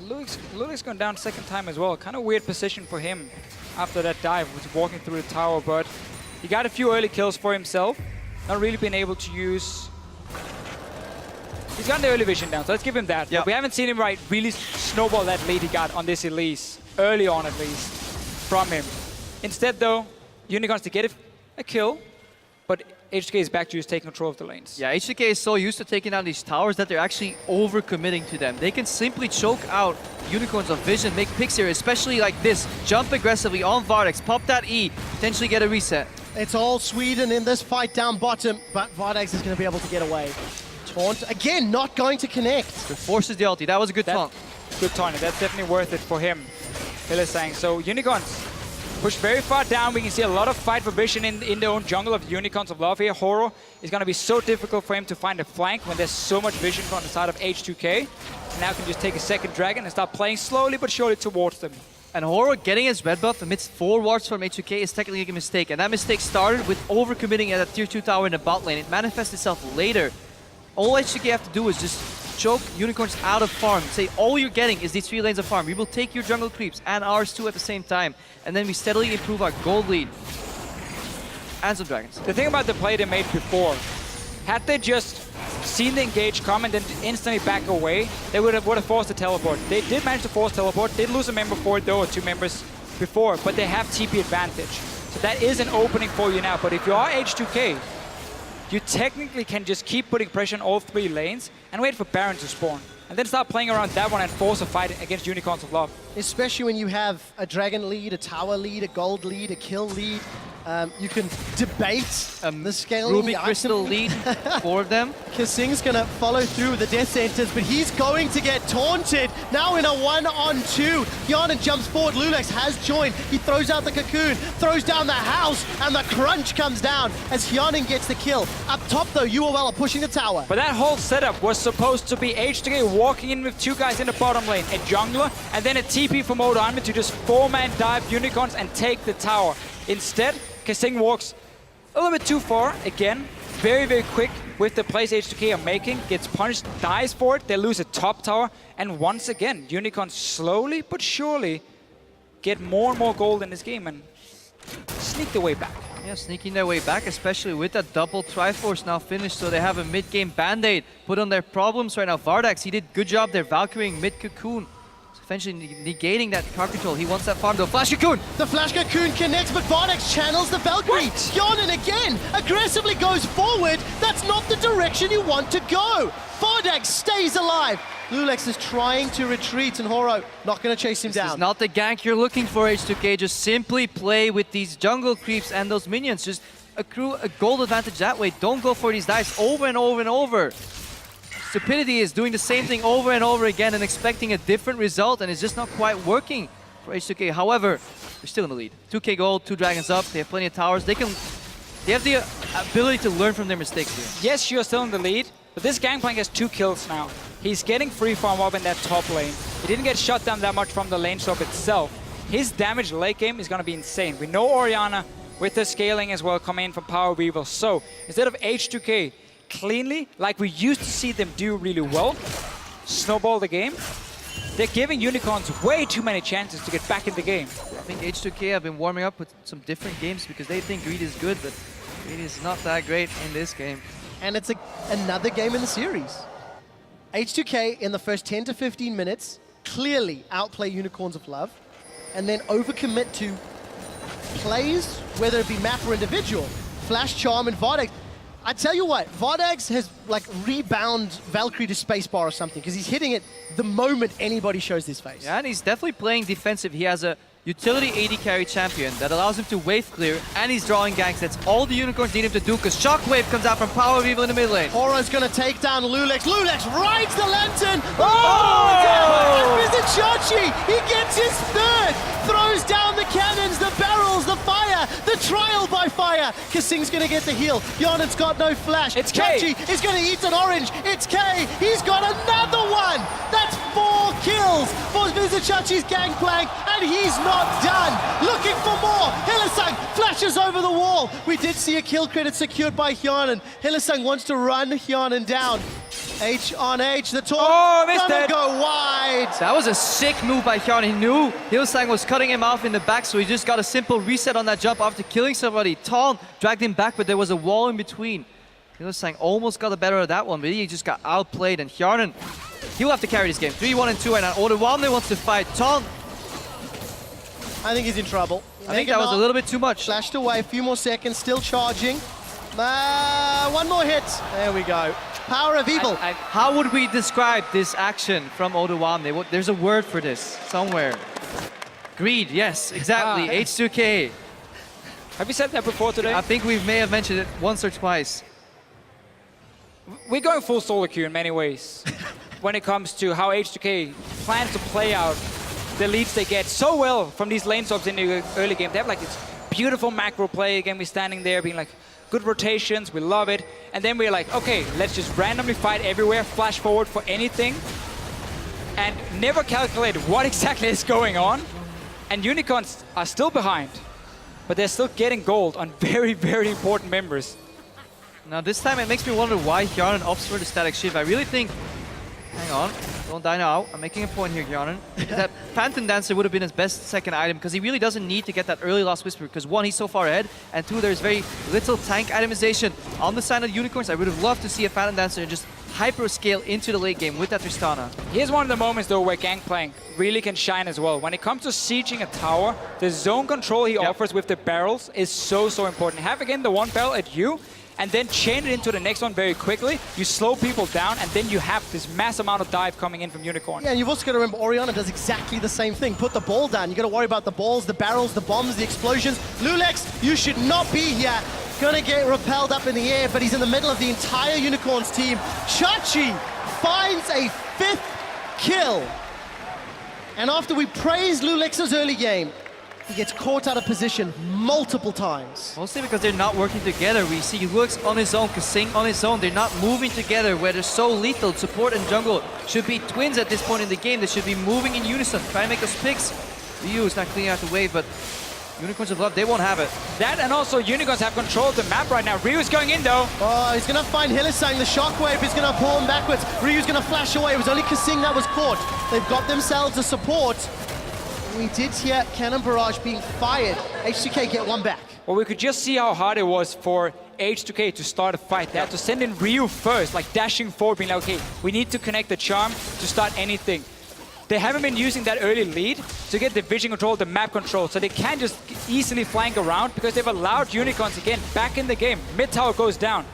Ludwig's gone down second time as well. Kind of weird position for him after that dive, was walking through the tower, but he got a few early kills for himself. Not really been able to use... He's gotten the early vision down, so let's give him that. Yep. But we haven't seen him really snowball that lead he got on this Elise, early on at least, from him. Instead though, Unicorns to get a kill, but H2K is back to just taking control of the lanes. Yeah, H2K is so used to taking down these towers that they're actually over-committing to them. They can simply choke out Unicorns of Vision, make picks here, especially like this. Jump aggressively on Vardex, pop that E, potentially get a reset. It's all Sweden in this fight down bottom, but Vardex is going to be able to get away. Taunt, again, not going to connect. It forces the ulti. That was a good taunt. Good taunt. That's definitely worth it for him, Hill is saying. So Unicorns push very far down. We can see a lot of fight for vision in their own jungle of Unicorns of Love here. Horror is going to be so difficult for him to find a flank when there's so much vision on the side of H2K. And now can just take a second dragon and start playing slowly but surely towards them. And Horror getting his red buff amidst 4 wards from H2K is technically a mistake. And that mistake started with overcommitting at a tier 2 tower in the bot lane. It manifests itself later. All H2K have to do is just choke Unicorns out of farm. Say all you're getting is these 3 lanes of farm. We will take your jungle creeps and ours too at the same time. And then we steadily improve our gold lead. And some dragons. The thing about the play they made before, had they just seen the engage come and then instantly back away, they would have forced the teleport. They did manage to force teleport. They did lose a member for it though, or 2 members before, but they have TP advantage. So that is an opening for you now. But if you are H2K, you technically can just keep putting pressure on all 3 lanes and wait for Baron to spawn. And then start playing around that one and force a fight against Unicorns of Love. Especially when you have a dragon lead, a tower lead, a gold lead, a kill lead. You can debate the scaling. Ruby Crystal lead, 4 of them. Kasing's going to follow through with the death sentence, but he's going to get taunted. Now in a 1-on-2. Hyana jumps forward. Lulex has joined. He throws out the cocoon, throws down the house, and the crunch comes down as Hyana gets the kill. Up top, though, UOL are pushing the tower. But that whole setup was supposed to be H2K walking in with 2 guys in the bottom lane, a jungler, and then a TP from Old Army to just 4-man dive Unicorns and take the tower. Instead, Kasing walks a little bit too far, again, very, very quick with the plays H2K are making, gets punished, dies for it, they lose a top tower, and once again, Unicorns slowly but surely get more and more gold in this game and sneak their way back. Yeah, sneaking their way back, especially with that double Triforce now finished, so they have a mid-game Band-Aid put on their problems right now. Vardex, he did good job there, Valkyrie mid-Cocoon. Eventually negating that card control. He wants that farm though. Flash Cocoon! The Flash Cocoon connects, but Vardex channels the Valkyrie. Hyanan again aggressively goes forward. That's not the direction you want to go. Vardex stays alive. Lulex is trying to retreat, and Horo not going to chase him down. This is not the gank you're looking for, H2K. Just simply play with these jungle creeps and those minions. Just accrue a gold advantage that way. Don't go for these dives over and over and over. Stupidity is doing the same thing over and over again and expecting a different result, and it's just not quite working for H2K. However, they're still in the lead. 2K gold, 2 dragons up, they have plenty of towers. They have the ability to learn from their mistakes here. Yes, you're still in the lead, but this Gangplank has 2 kills now. He's getting free farm up in that top lane. He didn't get shot down that much from the lane swap itself. his damage late game is going to be insane. We know Orianna with the scaling as well coming in from Power Weevil. So instead of H2K cleanly, like we used to see them do really well, snowball the game, they're giving Unicorns way too many chances to get back in the game. I think H2K have been warming up with some different games because they think Greed is good, but Greed is not that great in this game. And it's another game in the series. H2K in the first 10 to 15 minutes clearly outplay Unicorns of Love and then overcommit to plays, whether it be map or individual. Flash Charm and Vardex. I tell you what, Vardex has like rebound Valkyrie to spacebar or something because he's hitting it the moment anybody shows his face. Yeah, and he's definitely playing defensive. He has a utility AD carry champion that allows him to wave clear, and he's drawing ganks. That's all the Unicorns need him to do, because Shockwave comes out from Power Weevil in the mid lane. Horo's gonna take down Lulex. Lulex rides the lantern! Oh! Down! Vizichachi! He gets his third! Throws down the cannons, the barrels, the fire, the trial by fire! Kasing's gonna get the heal. Yonan's got no flash. It's K! Chachi is gonna eat an orange. It's K! He's got another one! That's 4 kills for Vizichachi's gangplank, and he's not done. Looking for more. Hylissang flashes over the wall. We did see a kill credit secured by Hyanan. Hylissang wants to run Hyanan down. H on H. The torn gonna go wide. That was a sick move by Hyanan. He knew Hylissang was cutting him off in the back, so he just got a simple reset on that jump after killing somebody. Taunt dragged him back, but there was a wall in between. Hylissang almost got the better of that one, but he just got outplayed, and Hyanan, he'll have to carry this game. 3-1 and 2 right now. Oldawamne wants to fight. Taunt. I think he's in trouble. I think that was a little bit too much. Flashed away, a few more seconds, still charging. One more hit. There we go. Power of evil. How would we describe this action from Oldawamne? There's a word for this somewhere. Greed, yes, exactly. H2K. Have you said that before today? I think we may have mentioned it once or twice. We're going full solo queue in many ways when it comes to how H2K plans to play out the leads they get so well from these lane swaps in the early game. They have like this beautiful macro play. Again, we're standing there being like, good rotations, we love it. And then we're like, okay, let's just randomly fight everywhere, flash forward for anything, and never calculate what exactly is going on. And Unicorns are still behind, but they're still getting gold on very, very important members. Now this time it makes me wonder why Hyanan opts for the static shift. I really think, hang on, don't die now. I'm making a point here, Hyanan. That Phantom Dancer would have been his best second item, because he really doesn't need to get that early Lost Whisper, because 1, he's so far ahead, and 2, there's very little tank itemization on the side of the Unicorns. I would have loved to see a Phantom Dancer just hyper scale into the late game with that Tristana. Here's one of the moments though where Gangplank really can shine as well. When it comes to sieging a tower, the zone control he offers with the barrels is so important. Have again the one barrel at you, and then chain it into the next one very quickly. You slow people down, and then you have this mass amount of dive coming in from Unicorn. Yeah, and you've also got to remember Orianna does exactly the same thing. Put the ball down. You got to worry about the balls, the barrels, the bombs, the explosions. Lulex, you should not be here. Gonna get repelled up in the air, but he's in the middle of the entire Unicorns team. Chachi finds a 5th kill. And after we praised Lulex's early game, he gets caught out of position multiple times. Mostly because they're not working together. We see Lux on his own, Kasing on his own. They're not moving together, where they're so lethal. Support and jungle should be twins at this point in the game. They should be moving in unison, trying to make those picks. Ryu is not cleaning out the wave, but Unicorns of Love, they won't have it. That, and also Unicorns have control of the map right now. Ryu's going in though. Oh, he's gonna find Hylissang. The shockwave is gonna pull him backwards. Ryu's gonna flash away. It was only Kasing that was caught. They've got themselves a support. We did hear Cannon Barrage being fired. H2K get one back. Well, we could just see how hard it was for H2K to start a fight. They had to send in Ryu first, like dashing forward, being like, okay, we need to connect the charm to start anything. They haven't been using that early lead to get the vision control, the map control, so they can't just easily flank around, because they've allowed Unicorns again back in the game. Mid tower goes down.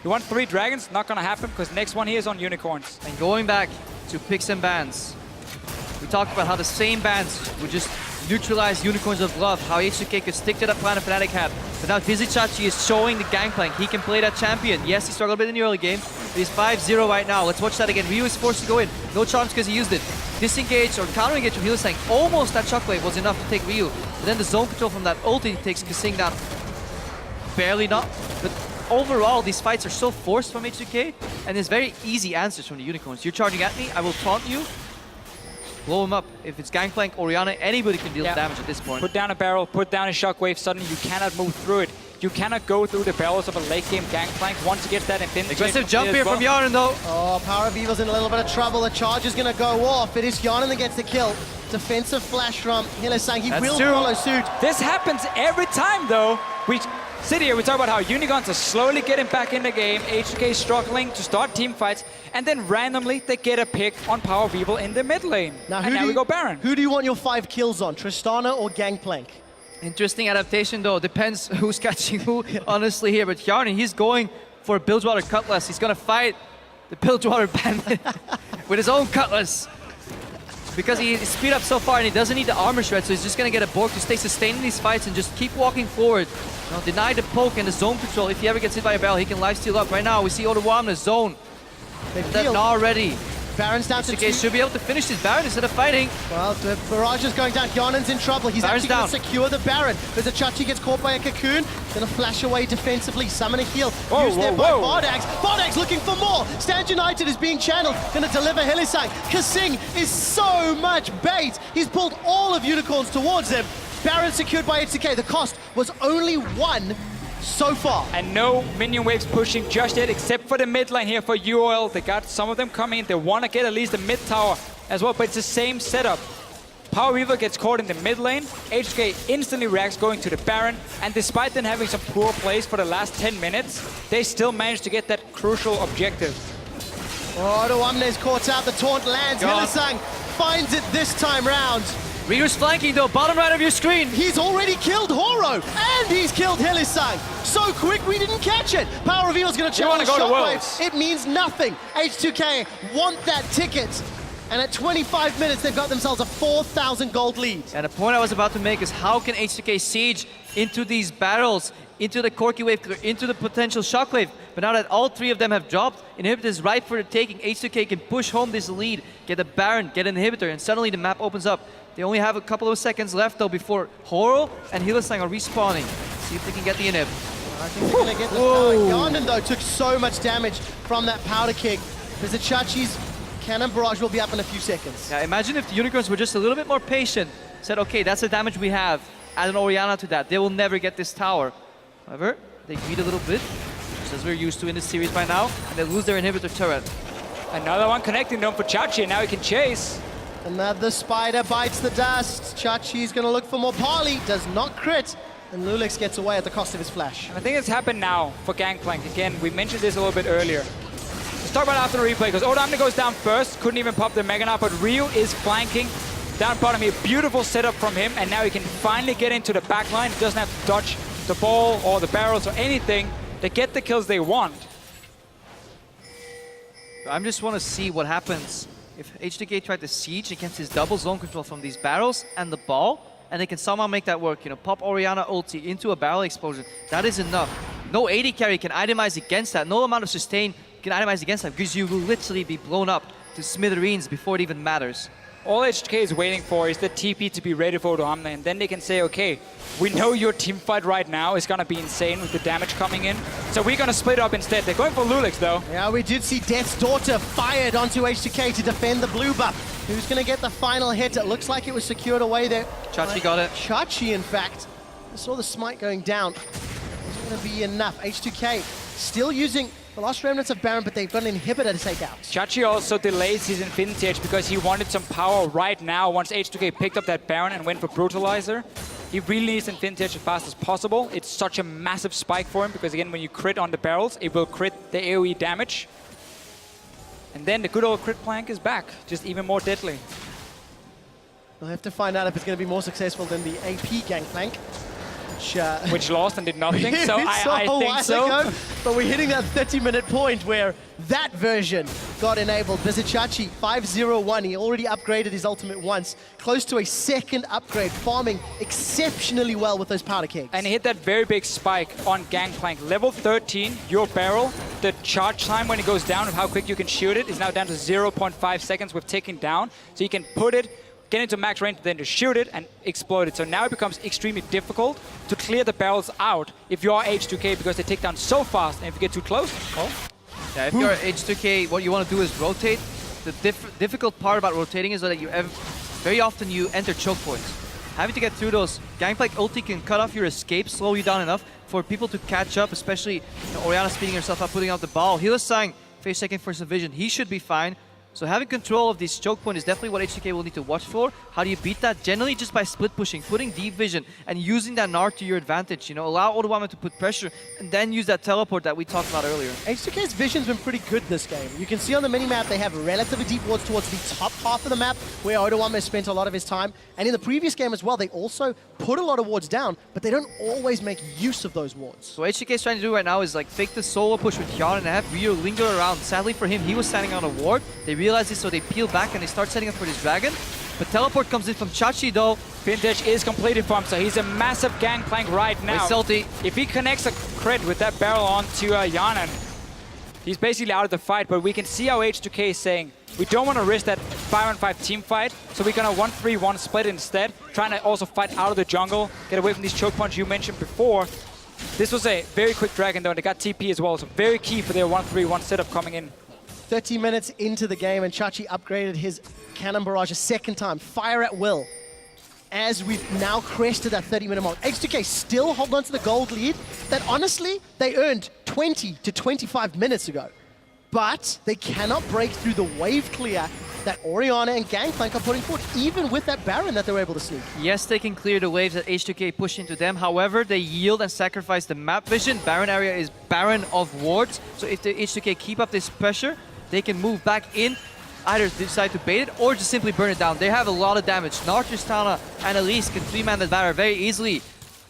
You want 3 dragons? Not gonna happen, because next one here is on Unicorns. And going back to picks and bans, we talked about how the same bans would just neutralize Unicorns of Love, how H2K could stick to that plan Fnatic had. But now Vizichachi is showing the Gangplank. He can play that champion. Yes, he struggled a bit in the early game, but he's 5-0 right now. Let's watch that again. Ryu is forced to go in. No charms because he used it. Disengage or counter engage from Hylissang. Almost that shockwave was enough to take Ryu. But then the zone control from that ulti takes Kasing down. Barely not. But overall, these fights are so forced from H2K, and there's very easy answers from the Unicorns. You're charging at me, I will taunt you. blow him up. If it's Gangplank, Orianna, anybody can deal damage at this point. Put down a barrel, put down a shockwave, suddenly you cannot move through it. You cannot go through the barrels of a late game Gangplank once he gets that infinity. Aggressive jump here from Yarn though. Oh, Power of Evil's in a little bit of trouble. The charge is going to go off. It is Yarn that gets the kill. Defensive flash from Hylissang. He will follow suit. This happens every time though. We sit here, we talk about how Unicorns are slowly getting back in the game, H2K struggling to start team fights, and then randomly they get a pick on Power of Evil in the mid lane. Now we go Baron. Who do you want your 5 kills on, Tristana or Gangplank? Interesting adaptation though. Depends who's catching who, honestly, here. But Yarn, he's going for a Bilgewater Cutlass. He's going to fight the Bilgewater Bandit with his own Cutlass. Because he speed up so far and he doesn't need the armor shred, so he's just going to get a Borg to stay sustained in these fights and just keep walking forward. You know, deny the poke and the zone control. If he ever gets hit by a barrel, he can lifesteal up. Right now, we see Odawa in the zone. They're not ready. Baron's down to 2. Should be able to finish this Baron instead of fighting. Well, the barrage is going down. Yarnan's in trouble. He's Baron's actually going to secure the Baron. There's a Chachi gets caught by a Cocoon. Going to flash away defensively. Summon a heal. Used there by Vardax. Vardax looking for more. Stand United is being channeled. Going to deliver Hylissang. Kasing is so much bait. He's pulled all of Unicorns towards him. Baron secured by H2K. The cost was only 1 so far. And no minion waves pushing just yet, except for the mid lane here for UOL. They got some of them coming in. They want to get at least a mid tower as well, but it's the same setup. Power Weaver gets caught in the mid lane. H2K instantly reacts going to the Baron, and despite them having some poor plays for the last 10 minutes, they still managed to get that crucial objective. Oh, Odoamne is caught out. The taunt lands. Hylissang finds it this time round. Reader's flanking though, bottom right of your screen. He's already killed Horo, and he's killed Hylissang. So quick, we didn't catch it. Power of Evil's going to challenge Shockwave. It means nothing. H2K want that ticket. And at 25 minutes, they've got themselves a 4,000 gold lead. And the point I was about to make is how can H2K siege into these barrels, into the Corki Wave, into the potential Shockwave. But now that all 3 of them have dropped, Inhibitor is right for the taking. H2K can push home this lead, get a Baron, get an Inhibitor, and suddenly the map opens up. They only have a couple of seconds left though before Horo and Hylissang are respawning. See if they can get the inhib. I think they're going to get this. Garnden though took so much damage from that powder kick. There's a Chachi's cannon barrage will be up in a few seconds. Yeah, imagine if the Unicorns were just a little bit more patient. Said, okay, that's the damage we have. Add an Orianna to that. They will never get this tower. However, they greed a little bit, just as we're used to in this series by now, and they lose their inhibitor turret. Another one connecting them for Chachi, and now he can chase. Another spider bites the dust. Chachi's going to look for more. Parley does not crit, and Lulix gets away at the cost of his flash. And I think it's happened now for Gangplank. Again, we mentioned this a little bit earlier. Let's talk about after the replay, because Odoamne goes down first, couldn't even pop the Mega Knight, but Ryu is flanking down bottom here. Beautiful setup from him, and now he can finally get into the back line. He doesn't have to dodge the ball or the barrels or anything. They get the kills they want. I just want to see what happens if H2K tried to siege against his double zone control from these barrels and the ball, and they can somehow make that work. You know, pop Orianna ulti into a barrel explosion. That is enough. No AD carry can itemize against that. No amount of sustain can itemize against that, because you will literally be blown up to smithereens before it even matters. All H2K is waiting for is the TP to be ready for Odoamne, and then they can say, okay, we know your team fight right now is going to be insane with the damage coming in, so we're going to split up instead. They're going for Lulix, though. Yeah, we did see Death's Daughter fired onto H2K to defend the blue buff. Who's going to get the final hit? It looks like it was secured away there. Chachi got it. Chachi, in fact. I saw the smite going down. Isn't going to be enough. H2K still using the last remnants of Baron, but they've got an inhibitor to take out. Chachi also delays his Infinity Edge because he wanted some power right now. Once H2K picked up that Baron and went for Brutalizer, he really needs Infinity Edge as fast as possible. It's such a massive spike for him because, again, when you crit on the barrels, it will crit the AoE damage. And then the good old crit plank is back, just even more deadly. We'll have to find out if it's going to be more successful than the AP Gangplank. Which lost and did nothing, so I think so. Ago, but we're hitting that 30-minute point where that version got enabled. Chachi 501, he already upgraded his ultimate once. Close to a second upgrade, farming exceptionally well with those powder kegs. And he hit that very big spike on Gangplank. Level 13, your barrel, the charge time when it goes down of how quick you can shoot it is now down to 0.5 seconds with ticking down. So you can put it, get into max range, then to shoot it and explode it. So now it becomes extremely difficult to clear the barrels out if you are H2K because they take down so fast, and if you get too close, oh. Yeah, if you're H2K, what you want to do is rotate The difficult part about rotating is that very often you enter choke points. Having to get through those, Gangplank ulti can cut off your escape, slow you down enough for people to catch up, especially Orianna speeding herself up, putting out the ball. Hylissang face checking for some vision. He should be fine. So having control of this choke point is definitely what H2K will need to watch for. How do you beat that? Generally just by split pushing, putting deep vision, and using that Gnar to your advantage. You know, allow Odoamne to put pressure, and then use that teleport that we talked about earlier. H2K's vision's been pretty good this game. You can see on the minimap they have relatively deep wards towards the top half of the map, where Odoamne spent a lot of his time. And in the previous game as well, they also put a lot of wards down, but they don't always make use of those wards. So what H2K is trying to do right now is like fake the solo push with Hyun and have Ryu linger around. Sadly for him, he was standing on a ward. They realize this, so they peel back and they start setting up for this dragon. But teleport comes in from Chachi though. Vintage is completed for him, so he's a massive Gangplank right now. Salty. If he connects a crit with that barrel onto Yanan, he's basically out of the fight, but we can see how H2K is saying, we don't want to risk that 5-on-5 team fight, so we're going to 1-3-1 split instead, trying to also fight out of the jungle, get away from these choke points you mentioned before. This was a very quick dragon though, and they got TP as well, so very key for their 1-3-1 setup coming in. 30 minutes into the game, and Chachi upgraded his Cannon Barrage a second time. Fire at will. As we've now crested that 30-minute mark. H2K still hold on to the gold lead that honestly they earned 20 to 25 minutes ago. But they cannot break through the wave clear that Orianna and Gangplank are putting forward, even with that Baron that they were able to sneak. Yes, they can clear the waves that H2K push into them. However, they yield and sacrifice the map vision. Baron area is barren of wards. So if the H2K keep up this pressure, they can move back in, either decide to bait it or just simply burn it down. They have a lot of damage. Gnar, Tristana, and Elise can 3-man that barrier very easily.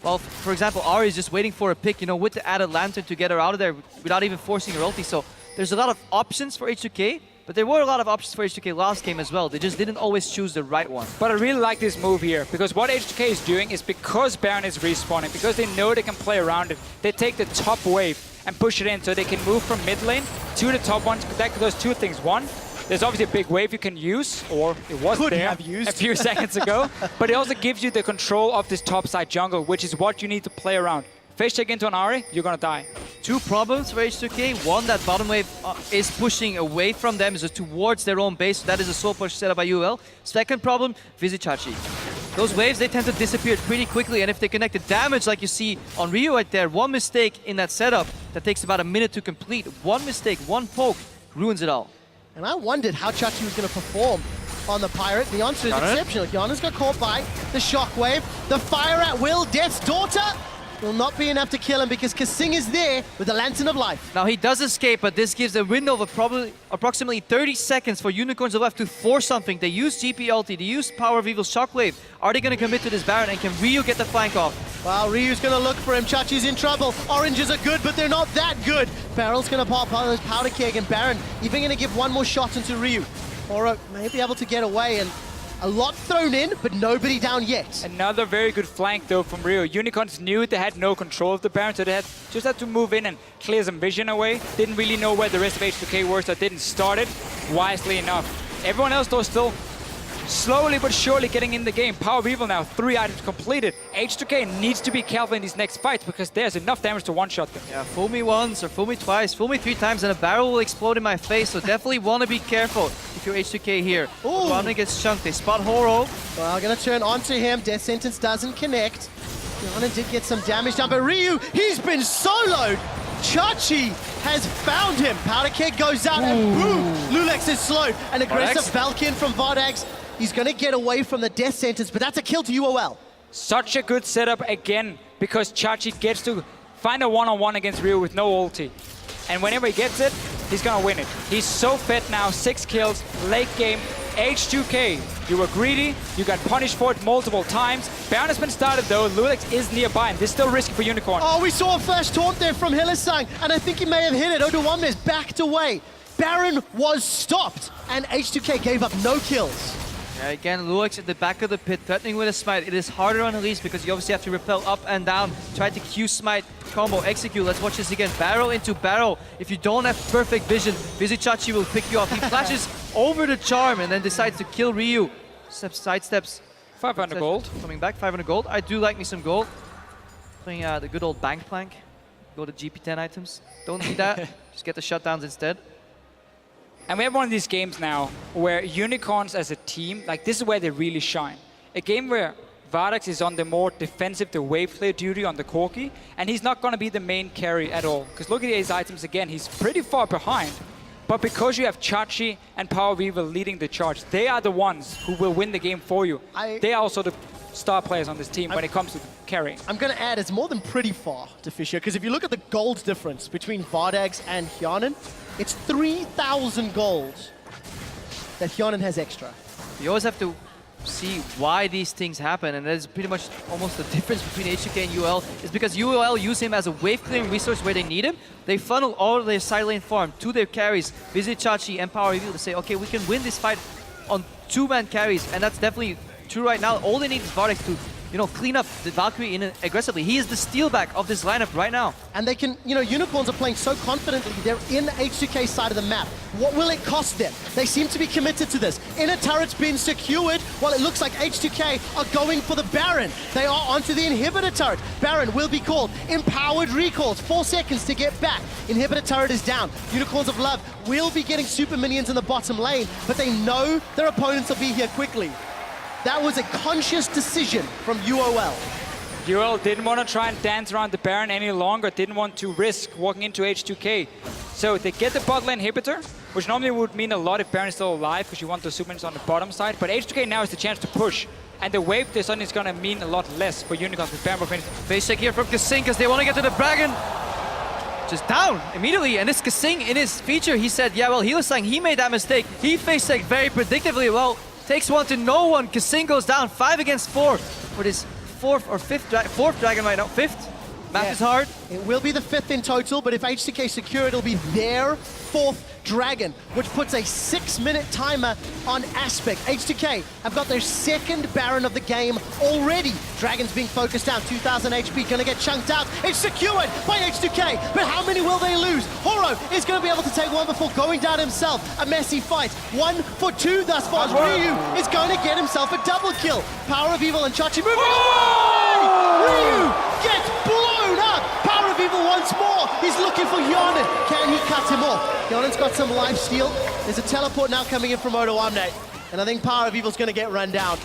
Well, for example, Ahri is just waiting for a pick, you know, with the added lantern to get her out of there without even forcing her ulti. So there's a lot of options for H2K, but there were a lot of options for H2K last game as well. They just didn't always choose the right one. But I really like this move here, because what H2K is doing is because Baron is respawning, because they know they can play around it, they take the top wave and push it in so they can move from mid lane to the top one. That does two things. One, there's obviously a big wave you can use, or it was there a few seconds ago, but it also gives you the control of this top side jungle, which is what you need to play around. Face check into an Ahri, you're gonna die. Two problems for H2K. One, that bottom wave is pushing away from them, so towards their own base. So that is a slow push set up by UOL. Second problem, Vizichachi. Those waves, they tend to disappear pretty quickly, and if they connect the damage like you see on Ryu right there, one mistake in that setup that takes about a minute to complete. One mistake, one poke, ruins it all. And I wondered how Chachi was going to perform on the Pirate. The answer is exceptional. Yana's got caught by the shockwave. The fire at will, Death's Daughter will not be enough to kill him because Kasing is there with the Lantern of Life. Now he does escape, but this gives a window of probably approximately 30 seconds for Unicorns of Left to force something. They use GP ulti, they use Power of Evil's Shockwave. Are they going to commit to this Baron, and can Ryu get the flank off? Well, Ryu's going to look for him. Chachi's in trouble. Oranges are good, but they're not that good. Barrel's going to pop out of his powder keg, and Baron even going to give one more shot into Ryu. Or may be able to get away, and a lot thrown in, but nobody down yet. Another very good flank though from Ryu. Unicorns knew they had no control of the Baron, so they just had to move in and clear some vision away. Didn't really know where the rest of H2K were, so didn't start it wisely enough. Everyone else though still slowly but surely getting in the game. Power of Evil now, 3 items completed. H2K needs to be careful in these next fights because there's enough damage to one-shot them. Yeah, fool me once or fool me twice, fool me 3 times and a barrel will explode in my face, so definitely want to be careful if you're H2K here. Romney gets chunked, they spot Horo. Well, gonna turn onto him, Death Sentence doesn't connect. Yana did get some damage done, but Ryu, he's been soloed! Chachi has found him! Powder keg goes out and boom! Lulex is slowed. An aggressive Valkyrie from Vardags. He's going to get away from the death sentence, but that's a kill to UOL. Such a good setup again, because Chachi gets to find a one-on-one against Ryu with no ulti. And whenever he gets it, he's going to win it. He's so fed now, 6 kills, late game. H2K, you were greedy, you got punished for it multiple times. Baron has been started though, Lulex is nearby, and this is still risky for Unicorn. Oh, we saw a flash taunt there from Hylissang, and I think he may have hit it. Odoamne is backed away. Baron was stopped, and H2K gave up no kills. Yeah, again, Lulex at the back of the pit, threatening with a smite. It is harder on Elise because you obviously have to repel up and down. Try to Q smite combo, execute. Let's watch this again. Barrel into barrel. If you don't have perfect vision, Vizichachi will pick you off. He flashes over the charm and then decides to kill Ryu. Sidesteps. 500 gold. Coming back, 500 gold. I do like me some gold. Playing the good old bank plank. Go to GP10 items. Don't need that. Just get the shutdowns instead. And we have one of these games now where Unicorns as a team, like this is where they really shine. A game where Vardex is on the more defensive, the wave player duty on the Corki, and he's not going to be the main carry at all. Because look at his items again, he's pretty far behind. But because you have Chachi and Power Weaver leading the charge, they are the ones who will win the game for you. They are also the star players on this team when it comes to carrying. I'm going to add, it's more than pretty far to Fischer, because if you look at the gold difference between Vardex and Hyanin, it's 3,000 gold that Hyanin has extra. You always have to see why these things happen, and that's pretty much almost the difference between H2K and UOL, is because UOL use him as a wave clearing resource where they need him. They funnel all their side lane farm to their carries, visit Chachi and Power Reveal to say, okay, we can win this fight on two-man carries, and that's definitely true right now. All they need is Vardex to, you know, clean up the Valkyrie aggressively. He is the steelback of this lineup right now. And they can, you know, Unicorns are playing so confidently. They're in H2K's side of the map. What will it cost them? They seem to be committed to this. Inner turret's been secured, while it looks like H2K are going for the Baron. They are onto the inhibitor turret. Baron will be called. Empowered recalls, 4 seconds to get back. Inhibitor turret is down. Unicorns of Love will be getting super minions in the bottom lane, but they know their opponents will be here quickly. That was a conscious decision from UOL. UOL didn't want to try and dance around the Baron any longer, didn't want to risk walking into H2K. So they get the bot lane inhibitor, which normally would mean a lot if Baron is still alive, because you want the super on the bottom side. But H2K now is the chance to push. And the wave this on is going to mean a lot less for Unicorns with Baron finished. Face check here from Kasing, because they want to get to the Dragon. Just down immediately, and this Kasing in his feature, he said, yeah, well, he was saying he made that mistake. He face checked very predictably. Well, takes one to no one. Kasing goes down 5 against 4 for this fourth dragon right now. 5th. Map is hard. It will be the 5th in total, but if H2K secure, it'll be their 4th dragon, which puts a 6-minute timer on Aspect. H2K have got their 2nd Baron of the game already. Dragon's being focused down, 2,000 HP, gonna get chunked out. It's secured by H2K, but how many will they lose? Horo is gonna be able to take one before going down himself. A messy fight, 1 for 2 thus far. Ryu is going to get himself a double kill. Power of Evil and Chachi moving away! Ryu gets blown up! Power of Evil once more. He's looking for Hyanin. Can he cut him off? Hyanin's got some life steal. There's a teleport now coming in from Odo Amne. And I think Power of Evil's going to get run down.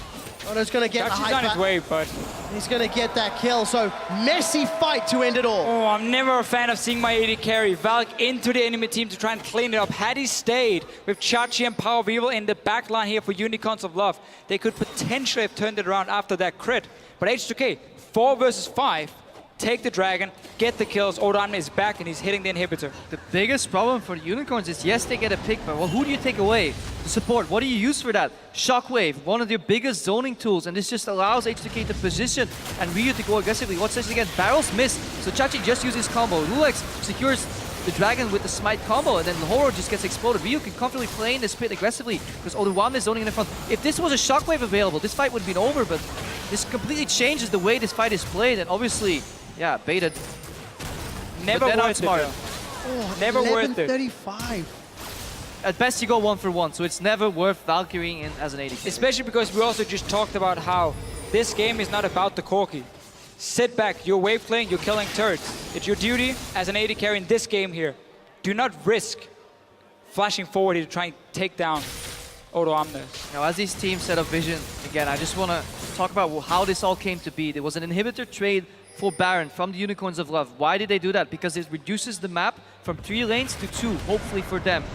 Odo's going to get the Chachi's hyper. on his way, but He's going to get that kill. So, messy fight to end it all. oh, I'm never a fan of seeing my AD carry Valk into the enemy team to try and clean it up. Had he stayed with Chachi and Power of Evil in the back line here for Unicorns of Love, they could potentially have turned it around after that crit. But H2K, 4 versus 5, take the dragon, get the kills. Odan is back and he's hitting the inhibitor. The biggest problem for the Unicorns is, yes, they get a pick, but well, who do you take away? The support, what do you use for that? Shockwave, one of their biggest zoning tools, and this just allows H2K to position and Ryu to go aggressively. What's this again? Barrels miss, so Chachi just uses combo. Lulex secures the dragon with the smite combo, and then Horo just gets exploded. Ryu can comfortably play in this pit aggressively because Oduwamne is zoning in the front. If this was a Shockwave available, this fight would have been over, but this completely changes the way this fight is played, and obviously, yeah, baited. Never worth it. Oh, Never worth it. 35. At best, you go 1 for 1, so it's never worth Valkyrie in as an AD. Especially because we also just talked about how this game is not about the Corki. Sit back, you're wave playing, you're killing turrets. It's your duty as an AD carry in this game here. Do not risk flashing forward here to try and take down Odo Amne. Now, as these teams set up vision, again, I just want to talk about how this all came to be. There was an inhibitor trade for Baron from the Unicorns of Love. Why did they do that? Because it reduces the map from 3 lanes to 2, hopefully for them.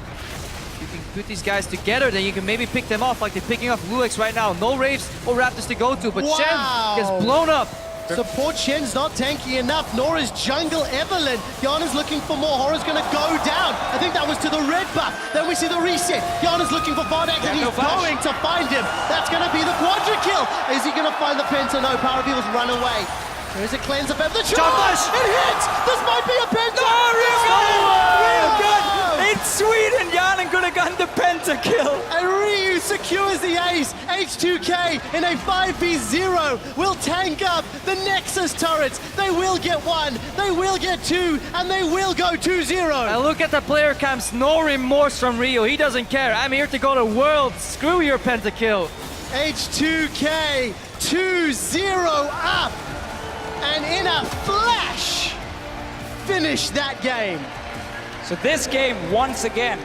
You can put these guys together, then you can maybe pick them off like they're picking off Lulex right now. No Raves or Raptors to go to, but Wow. Shen gets blown up. Support Shen's not tanky enough, nor is Jungle Evelyn. Yana's looking for more. Horo's going to go down. I think that was to the red buff. Then we see the reset. Yana's looking for Vardex, and he's going to find him. That's going to be the quadra kill. Is he going to find the Penta? No, Power of Evil's run away. There's a cleanse of the charge! It hits! This might be a Penta! Oh, real good! It's Sweden! Yanin could have gotten the Penta kill! And Ryu secures the ace. H2K in a 5v0 will tank up the Nexus turrets. They will get 1, they will get 2, and they will go 2-0. And look at the player cams, no remorse from Ryu. He doesn't care. I'm here to go to Worlds. Screw your pentakill. H2K 2-0 up. And in a flash, finish that game. So this game, once again,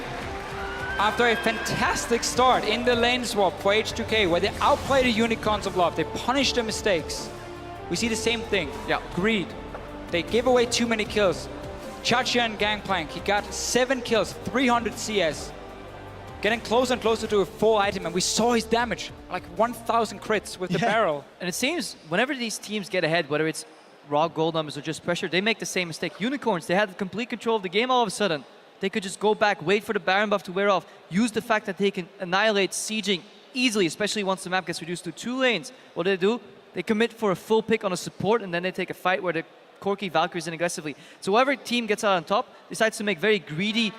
after a fantastic start in the lane swap for H2K, where they outplay the Unicorns of Love, they punish their mistakes. We see the same thing. Yeah. Greed. They give away too many kills. Chacha and Gangplank, he got 7 kills, 300 CS. Getting closer and closer to a full item, and we saw his damage, like 1,000 crits with the barrel. And it seems whenever these teams get ahead, whether it's raw gold numbers or just pressure, they make the same mistake. Unicorns, they had complete control of the game all of a sudden. They could just go back, wait for the Baron buff to wear off, use the fact that they can annihilate sieging easily, especially once the map gets reduced to 2 lanes. What do? They commit for a full pick on a support, and then they take a fight where the Corki Valkyries in aggressively. So whoever team gets out on top decides to make very greedy,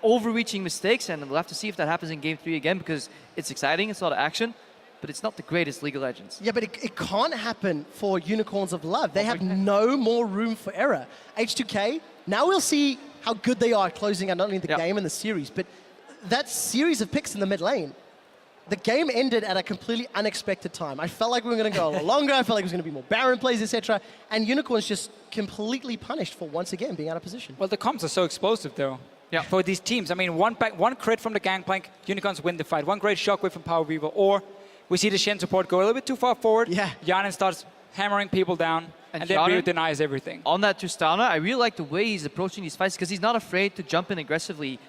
overreaching mistakes, and we'll have to see if that happens in Game 3 again, because it's exciting, it's a lot of action, but it's not the greatest League of Legends. Yeah, but it can't happen for Unicorns of Love. They have no more room for error. H2K, now we'll see how good they are at closing out not only the game and the series, but that series of picks in the mid lane. The game ended at a completely unexpected time. I felt like we were going to go a lot longer. I felt like it was going to be more Baron plays, etc. And Unicorns just completely punished for once again being out of position. Well, the comps are so explosive, though. Yeah. For these teams, I mean, one crit from the Gangplank, Unicorns win the fight. One great shockwave from Power Weaver, or we see the Shen support go a little bit too far forward. Yeah. Yanin starts hammering people down, and then Ryu denies everything. On that Tristana, I really like the way he's approaching these fights, because he's not afraid to jump in aggressively.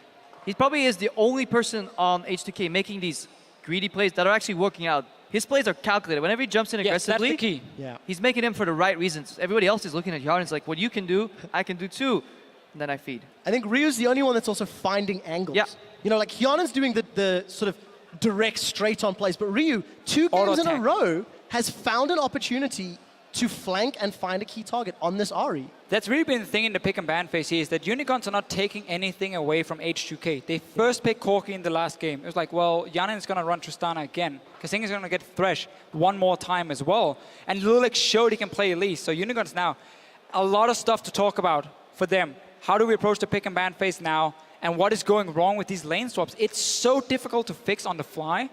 He probably is the only person on H2K making these greedy plays that are actually working out. His plays are calculated. Whenever he jumps in aggressively, that's the key. Yeah. He's making them for the right reasons. Everybody else is looking at Yarn and it's like, what you can do, I can do too. And then I feed. I think Ryu's the only one that's also finding angles. Yeah. You know, like Hyunan's doing the sort of direct, straight-on plays, but Ryu, 2 games in a row, has found an opportunity to flank and find a key target on this Ahri. That's really been the thing in the pick and ban phase here, is that Unicorns are not taking anything away from H2K. They first picked Corki in the last game. It was like, well, Yanin is going to run Tristana again. Kasing is going to get Thresh one more time as well. And Lulik showed he can play Elise. So Unicorns now, a lot of stuff to talk about for them. How do we approach the pick and ban phase now? And what is going wrong with these lane swaps? It's so difficult to fix on the fly,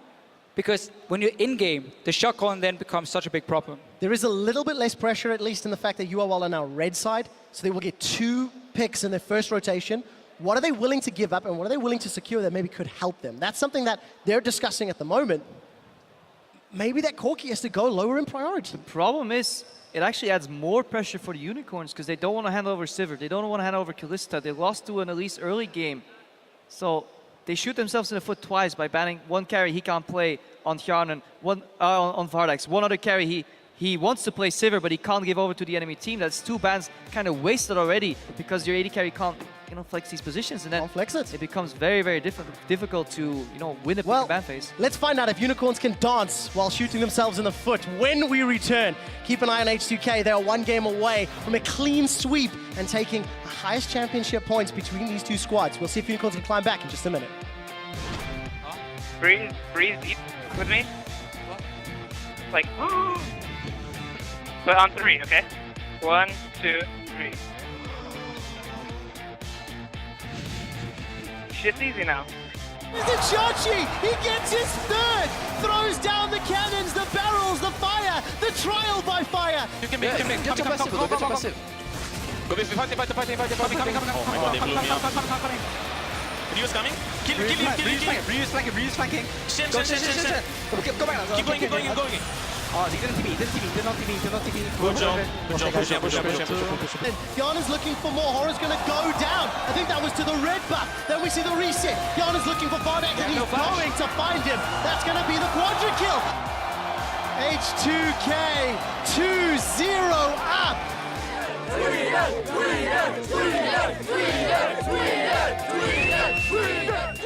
because when you're in-game, the shot calling then becomes such a big problem. There is a little bit less pressure, at least in the fact that UOL are now red side, so they will get 2 picks in their first rotation. What are they willing to give up, and what are they willing to secure that maybe could help them? That's something that they're discussing at the moment. Maybe that Corki has to go lower in priority. The problem is, it actually adds more pressure for the Unicorns, because they don't want to hand over Sivir. They don't want to hand over Kalista. They lost to an Elise early game. So they shoot themselves in the foot twice by banning one carry he can't play on Hjarnan, on Vardax. One other carry he wants to play Sivir, but he can't give over to the enemy team. That's 2 bans kind of wasted already, because your AD carry can't flex these positions, and then flex it. It becomes very, very difficult to win a pick and ban phase. Let's find out if Unicorns can dance while shooting themselves in the foot when we return. Keep an eye on H2K. They are 1 game away from a clean sweep and taking the highest championship points between these 2 squads. We'll see if Unicorns can climb back in just a minute. Breathe deep with me. Like, but on 3, okay? 1, 2, 3. Shit's easy now. Is it Chachi? He gets his 3rd! Throws down the cannons, the barrels, the fire, the trial by fire! You can make, get your passive, go get your passive. Go fight. Oh my god, they blew me up. Ryu's coming. Kill. Ryu's flanking. Shen. Go back now. Keep going. Oh, he didn't TP. Good job. Push him. And Yana's looking for more. Horror's going to go down. I think that was to the red buff. then we see the reset. Yana's looking for Vardak, and he's going to find him. That's going to be the quadra kill. H2K 2-0 up. 3-0.